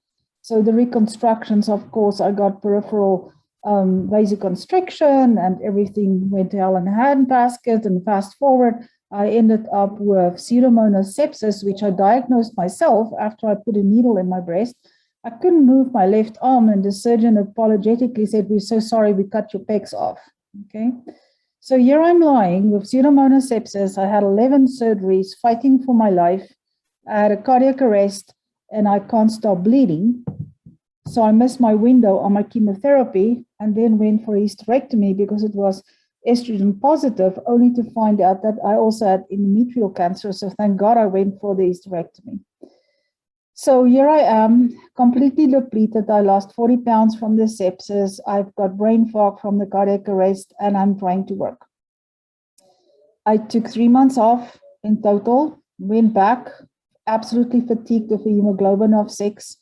So the reconstructions, of course, I got peripheral vasoconstriction and everything went to hell in a handbasket. And fast forward, I ended up with pseudomonas sepsis, which I diagnosed myself after I put a needle in my breast. I couldn't move my left arm, and the surgeon apologetically said, "We're so sorry, we cut your pecs off." Okay. So here I'm lying with pseudomonas sepsis. I had 11 surgeries, fighting for my life. I had a cardiac arrest, and I can't stop bleeding. So I missed my window on my chemotherapy and then went for a hysterectomy because it was estrogen positive, only to find out that I also had endometrial cancer. So thank God I went for the hysterectomy. So here I am, completely depleted. I lost 40 pounds from the sepsis. I've got brain fog from the cardiac arrest, and I'm trying to work. I took 3 months off in total, went back, absolutely fatigued with a hemoglobin of 6.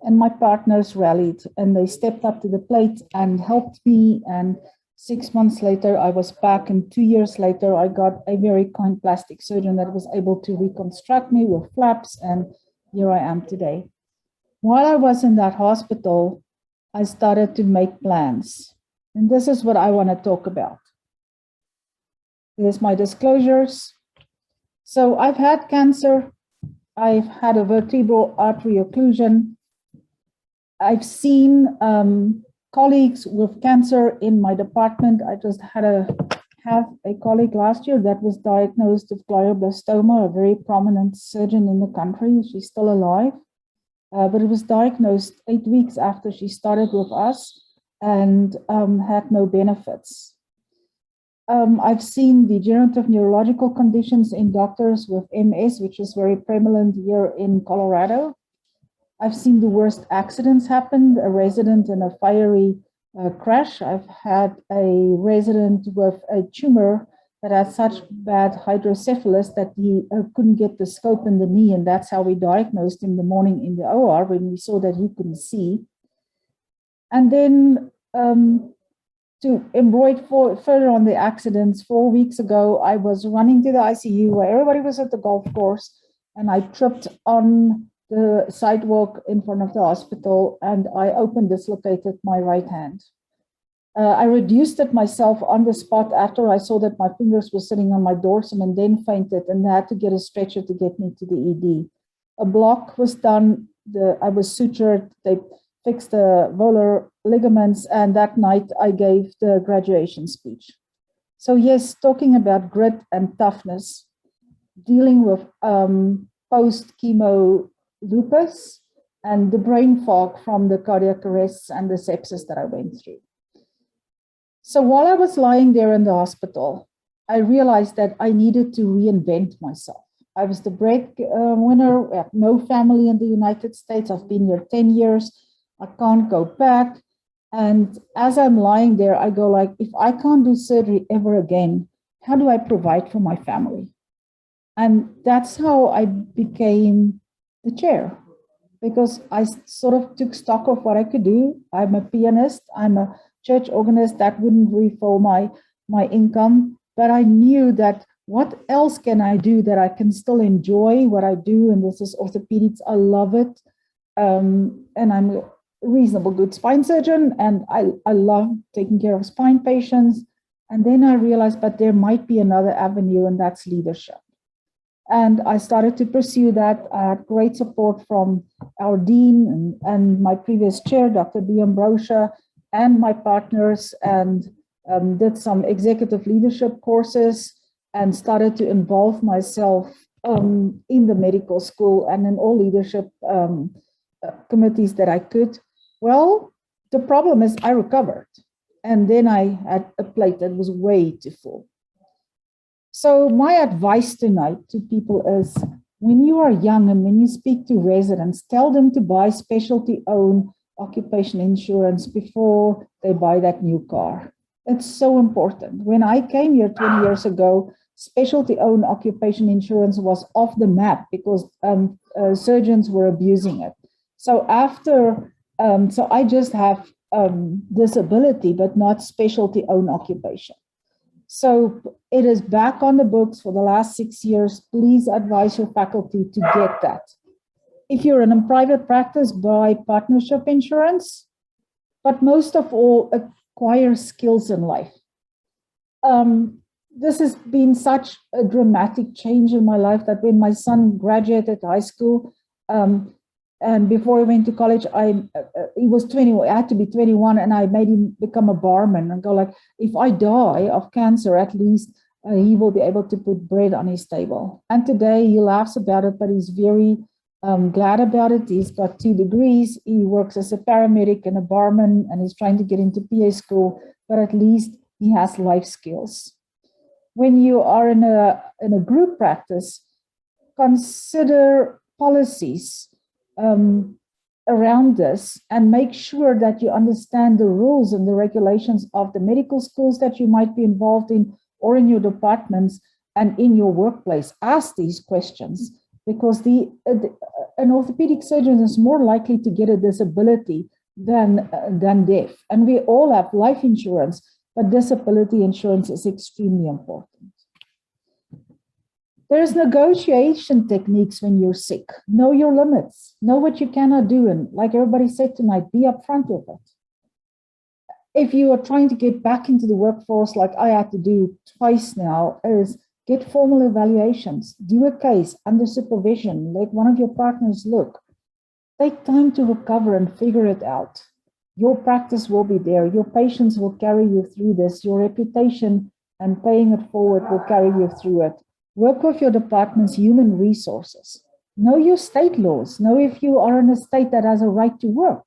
And my partners rallied and they stepped up to the plate and helped me. And 6 months later, I was back. And 2 years later, I got a very kind plastic surgeon that was able to reconstruct me with flaps. And here I am today. While I was in that hospital, I started to make plans. And this is what I want to talk about. Here's my disclosures. So I've had cancer. I've had a vertebral artery occlusion. I've seen colleagues with cancer in my department. I just had have a colleague last year that was diagnosed with glioblastoma, a very prominent surgeon in the country. She's still alive, but it was diagnosed 8 weeks after she started with us and had no benefits. I've seen degenerative neurological conditions in doctors with MS, which is very prevalent here in Colorado. I've seen the worst accidents happen, a resident in a fiery crash. I've had a resident with a tumor that had such bad hydrocephalus that he couldn't get the scope in the knee, and that's how we diagnosed him the morning in the OR when we saw that he couldn't see. And then to embroider further on the accidents, 4 weeks ago, I was running to the ICU where everybody was at the golf course, and I tripped on the sidewalk in front of the hospital, and I dislocated my right hand. I reduced it myself on the spot after I saw that my fingers were sitting on my dorsum, and then fainted and had to get a stretcher to get me to the ED. A block was done. I was sutured. They fixed the volar ligaments, and that night I gave the graduation speech. So yes, talking about grit and toughness, dealing with post-chemo lupus and the brain fog from the cardiac arrests and the sepsis that I went through. So while I was lying there in the hospital, I realized that I needed to reinvent myself. I was the breadwinner. I have no family in the United States. I've been here 10 years. I can't go back. And as I'm lying there, I go like, if I can't do surgery ever again, how do I provide for my family? And that's how I became the chair, because I sort of took stock of what I could do. I'm a pianist, I'm a church organist. That wouldn't refill my income, but I knew that what else can I do that I can still enjoy what I do, and this is orthopedics. I love it, and I'm a reasonable good spine surgeon, and I love taking care of spine patients. And then I realized, but there might be another avenue, and that's leadership. And I started to pursue that. I had great support from our dean and my previous chair, Dr. D'Ambrosia, and my partners, and did some executive leadership courses and started to involve myself in the medical school and in all leadership committees that I could. Well, the problem is I recovered, and then I had a plate that was way too full. So my advice tonight to people is, when you are young and when you speak to residents, tell them to buy specialty-owned occupation insurance before they buy that new car. It's so important. When I came here 20 years ago, specialty-owned occupation insurance was off the map because surgeons were abusing it. So so I just have disability, but not specialty-owned occupation. So it is back on the books for the last 6 years. Please advise your faculty to get that. If you're in a private practice, buy partnership insurance, but most of all, acquire skills in life. This has been such a dramatic change in my life that when my son graduated high school, and before he went to college, he was 20. I had to be 21, and I made him become a barman and go like, if I die of cancer, at least he will be able to put bread on his table. And today he laughs about it, but he's very glad about it. He's got 2 degrees. He works as a paramedic and a barman, and he's trying to get into PA school, but at least he has life skills. When you are in a group practice, consider policies around this and make sure that you understand the rules and the regulations of the medical schools that you might be involved in, or in your departments and in your workplace. Ask these questions, because an orthopedic surgeon is more likely to get a disability than deaf. And we all have life insurance, but disability insurance is extremely important. There's negotiation techniques when you're sick. Know your limits. Know what you cannot do. And like everybody said tonight, be upfront with it. If you are trying to get back into the workforce, like I had to do twice now, is get formal evaluations. Do a case under supervision. Let one of your partners look. Take time to recover and figure it out. Your practice will be there. Your patients will carry you through this. Your reputation and paying it forward will carry you through it. Work with your department's human resources. Know your state laws. Know if you are in a state that has a right to work.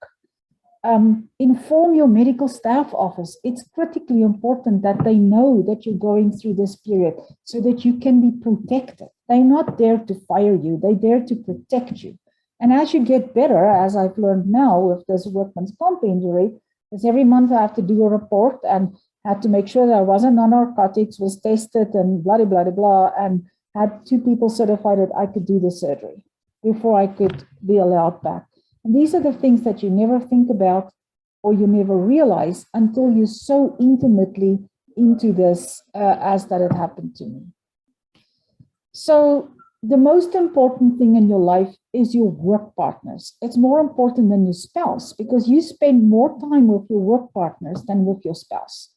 Inform your medical staff office. It's critically important that they know that you're going through this period so that you can be protected. They're not there to fire you. They're there to protect you. And as you get better, as I've learned now with this workman's comp injury, is every month I have to do a report and had to make sure that I wasn't on narcotics, was tested and blah, blah, blah, blah, and had 2 people certified that I could do the surgery before I could be allowed back. And these are the things that you never think about or you never realize until you're so intimately into this as that it happened to me. So the most important thing in your life is your work partners. It's more important than your spouse, because you spend more time with your work partners than with your spouse.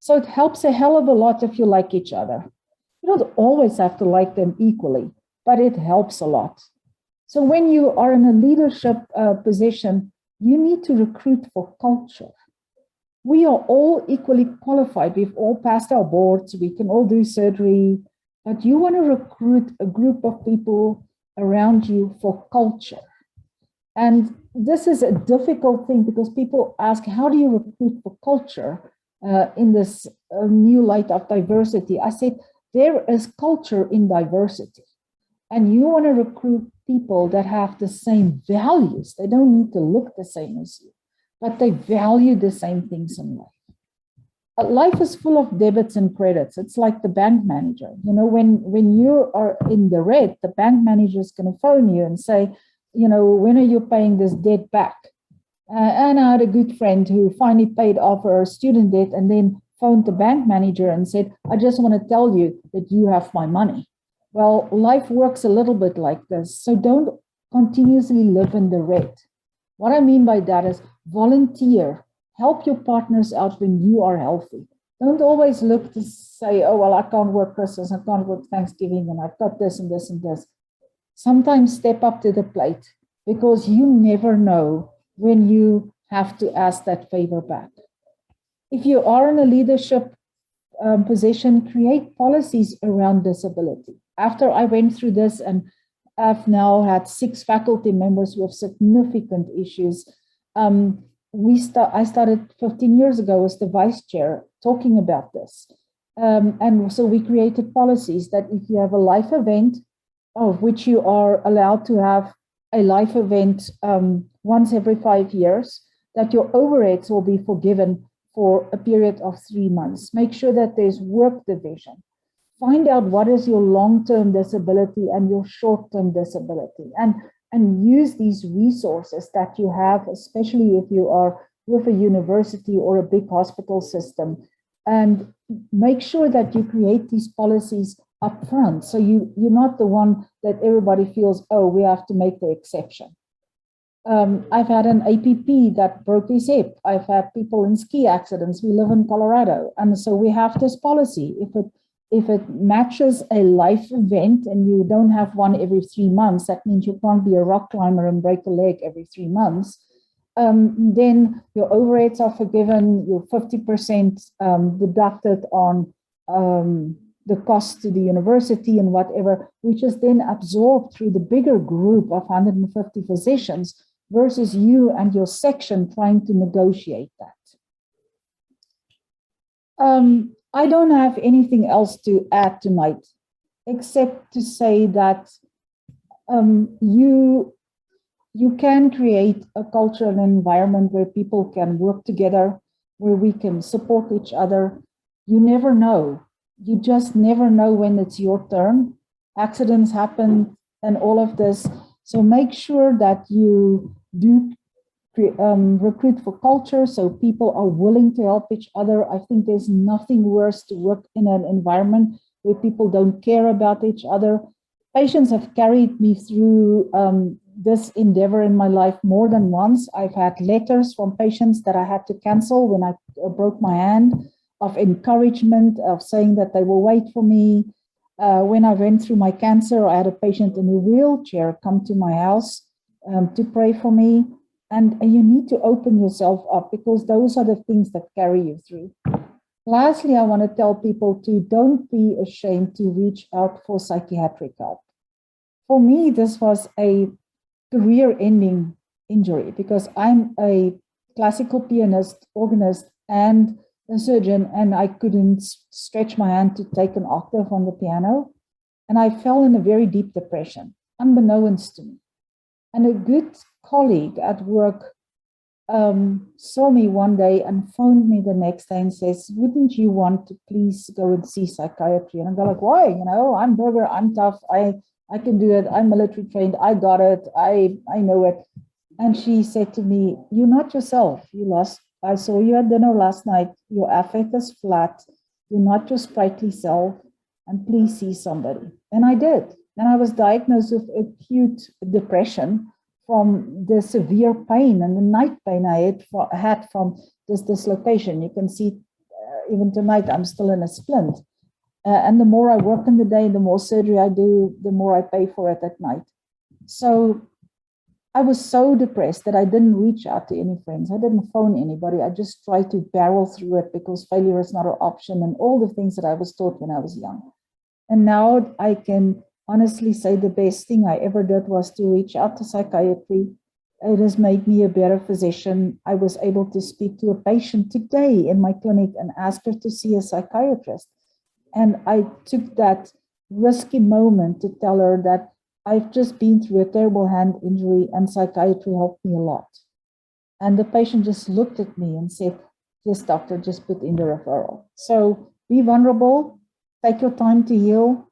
So it helps a hell of a lot if you like each other. You don't always have to like them equally, but it helps a lot. So when you are in a leadership position, you need to recruit for culture. We are all equally qualified. We've all passed our boards. We can all do surgery. But you want to recruit a group of people around you for culture. And this is a difficult thing because people ask, how do you recruit for culture in this new light of diversity? I said, there is culture in diversity. And you want to recruit people that have the same values. They don't need to look the same as you, but they value the same things in life. Life is full of debits and credits. It's like the bank manager. You know, when you are in the red, the bank manager is going to phone you and say, you know, when are you paying this debt back? And I had a good friend who finally paid off her student debt and then phoned the bank manager and said, I just want to tell you that you have my money. Well, life works a little bit like this. So don't continuously live in the red. What I mean by that is volunteer. Help your partners out when you are healthy. Don't always look to say, oh, well, I can't work Christmas, I can't work Thanksgiving, and I've got this and this and this. Sometimes step up to the plate, because you never know when you have to ask that favor back. If you are in a leadership position, create policies around disability. After I went through this, and I've now had 6 faculty members with significant issues, I started 15 years ago as the vice chair talking about this. And so we created policies that if you have a life event, of which you are allowed to have a life event once every 5 years, that your overheads will be forgiven for a period of 3 months. Make sure that there's work division. Find out what is your long-term disability and your short-term disability, and use these resources that you have, especially if you are with a university or a big hospital system, and make sure that you create these policies up front. So you're not the one that everybody feels, oh, we have to make the exception. I've had an APP that broke his hip. I've had people in ski accidents. We live in Colorado. And so we have this policy. If it matches a life event and you don't have one every 3 months, that means you can't be a rock climber and break a leg every 3 months, then your overheads are forgiven, your 50% deducted on the cost to the university and whatever, which is then absorbed through the bigger group of 150 physicians versus you and your section trying to negotiate that. I don't have anything else to add tonight, except to say that you can create a culture and environment where people can work together, where we can support each other. You never know. You just never know when it's your turn. Accidents happen and all of this. So make sure that you do recruit for culture so people are willing to help each other. I think there's nothing worse to work in an environment where people don't care about each other. Patients have carried me through this endeavor in my life more than once. I've had letters from patients that I had to cancel when I broke my hand, of encouragement, of saying that they will wait for me. When I went through my cancer, I had a patient in a wheelchair come to my house to pray for me. And you need to open yourself up, because those are the things that carry you through. Lastly, I want to tell people to don't be ashamed to reach out for psychiatric help. For me, this was a career-ending injury because I'm a classical pianist, organist, and a surgeon, and I couldn't stretch my hand to take an octave on the piano. And I fell in a very deep depression, unbeknownst to me. And a good colleague at work saw me one day and phoned me the next day and says, wouldn't you want to please go and see psychiatry? And I go like, why? You know, I'm Burger, I'm tough, I can do it, I'm military trained, I got it, I know it. And she said to me, you're not yourself. I saw you at dinner last night, your affect is flat, you're not your sprightly self, and please see somebody. And I did. And I was diagnosed with acute depression from the severe pain and the night pain I had from this dislocation. You can see even tonight, I'm still in a splint. And the more I work in the day, the more surgery I do, the more I pay for it at night. So I was so depressed that I didn't reach out to any friends. I didn't phone anybody. I just tried to barrel through it because failure is not an option and all the things that I was taught when I was young. And now I can honestly say the best thing I ever did was to reach out to psychiatry. It has made me a better physician. I was able to speak to a patient today in my clinic and ask her to see a psychiatrist. And I took that risky moment to tell her that I've just been through a terrible hand injury and psychiatry helped me a lot. And the patient just looked at me and said, yes, doctor, just put in the referral. So be vulnerable, take your time to heal.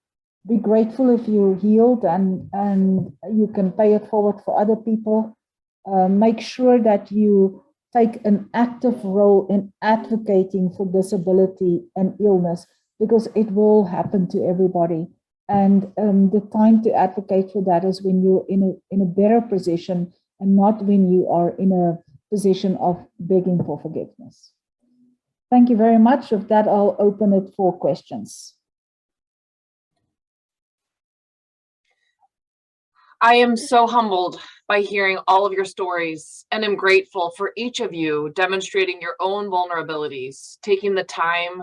Be grateful if you're healed and you can pay it forward for other people. Make sure that you take an active role in advocating for disability and illness, because it will happen to everybody. And the time to advocate for that is when you're in a better position and not when you are in a position of begging for forgiveness. Thank you very much. With that, I'll open it for questions. I am so humbled by hearing all of your stories and am grateful for each of you demonstrating your own vulnerabilities, taking the time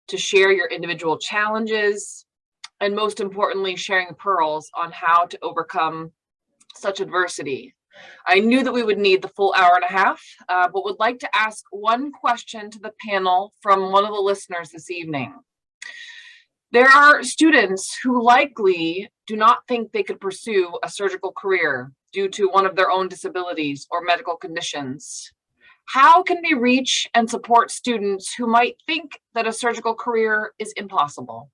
to share your individual challenges, and most importantly, sharing pearls on how to overcome such adversity. I knew that we would need the full hour and a half, but would like to ask one question to the panel from one of the listeners this evening. There are students who likely do not think they could pursue a surgical career due to one of their own disabilities or medical conditions. How can we reach and support students who might think that a surgical career is impossible?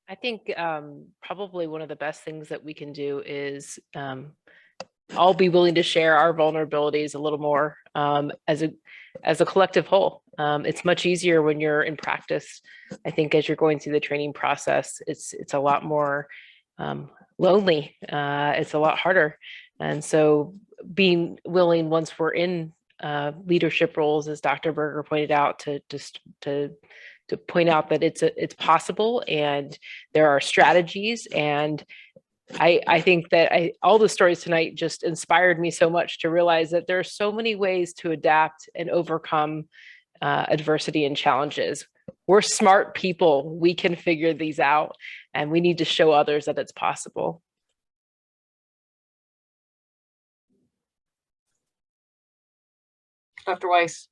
I think probably one of the best things that we can do is all be willing to share our vulnerabilities a little more as a collective whole. It's much easier when you're in practice. I think as you're going through the training process, it's a lot more lonely. It's a lot harder. And so being willing, once we're in leadership roles, as Dr. Berger pointed out, to point out that it's possible and there are strategies. And I think that all the stories tonight just inspired me so much to realize that there are so many ways to adapt and overcome adversity and challenges. We're smart people. We can figure these out, and we need to show others that it's possible. Dr. Weiss?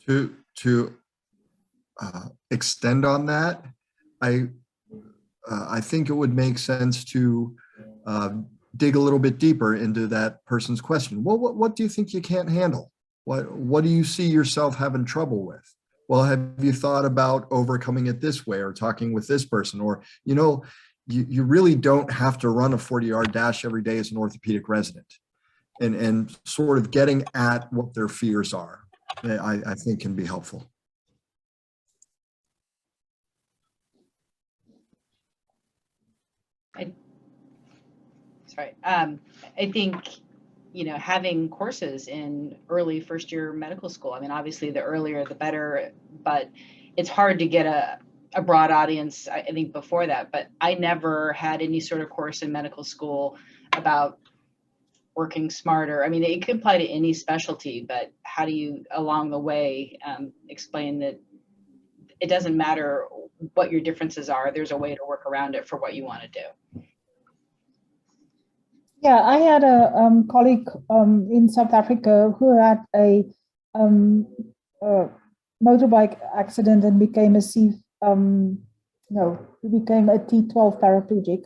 To extend on that, I think it would make sense to dig a little bit deeper into that person's question. Well, what do you think you can't handle? What do you see yourself having trouble with? Well, have you thought about overcoming it this way or talking with this person? Or, you really don't have to run a 40-yard dash every day as an orthopedic resident. And sort of getting at what their fears are, I think can be helpful. I think, having courses in early first year medical school, I mean, obviously the earlier the better, but it's hard to get a broad audience, I think, before that. But I never had any sort of course in medical school about working smarter. I mean, it could apply to any specialty, but how do you, along the way, explain that it doesn't matter what your differences are, there's a way to work around it for what you want to do. Yeah, I had a colleague in South Africa who had a motorbike accident and became he became a T12 paraplegic.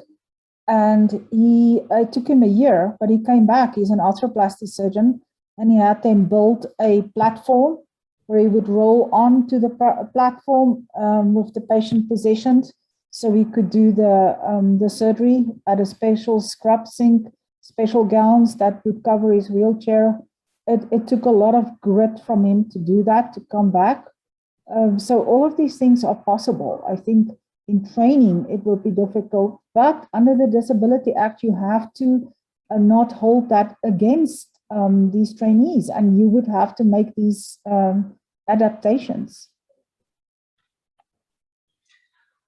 And it took him a year, but he came back. He's an arthroplasty surgeon, and he had them build a platform where he would roll onto the platform with the patient positioned, so he could do the surgery at a special scrub sink, special gowns that would cover his wheelchair. It took a lot of grit from him to do that, to come back. So all of these things are possible. I think in training, it will be difficult, but under the Disability Act, you have to not hold that against these trainees, and you would have to make these adaptations.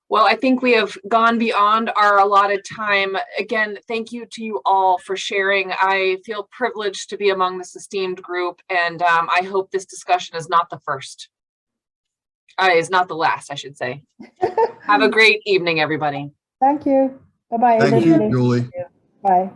Well, I think we have gone beyond our allotted time. Again, thank you to you all for sharing. I feel privileged to be among this esteemed group, and I hope this discussion is not the first. Is not the last, I should say. Have a great evening, everybody. Thank you. Bye-bye. Thank you, Julie. Bye.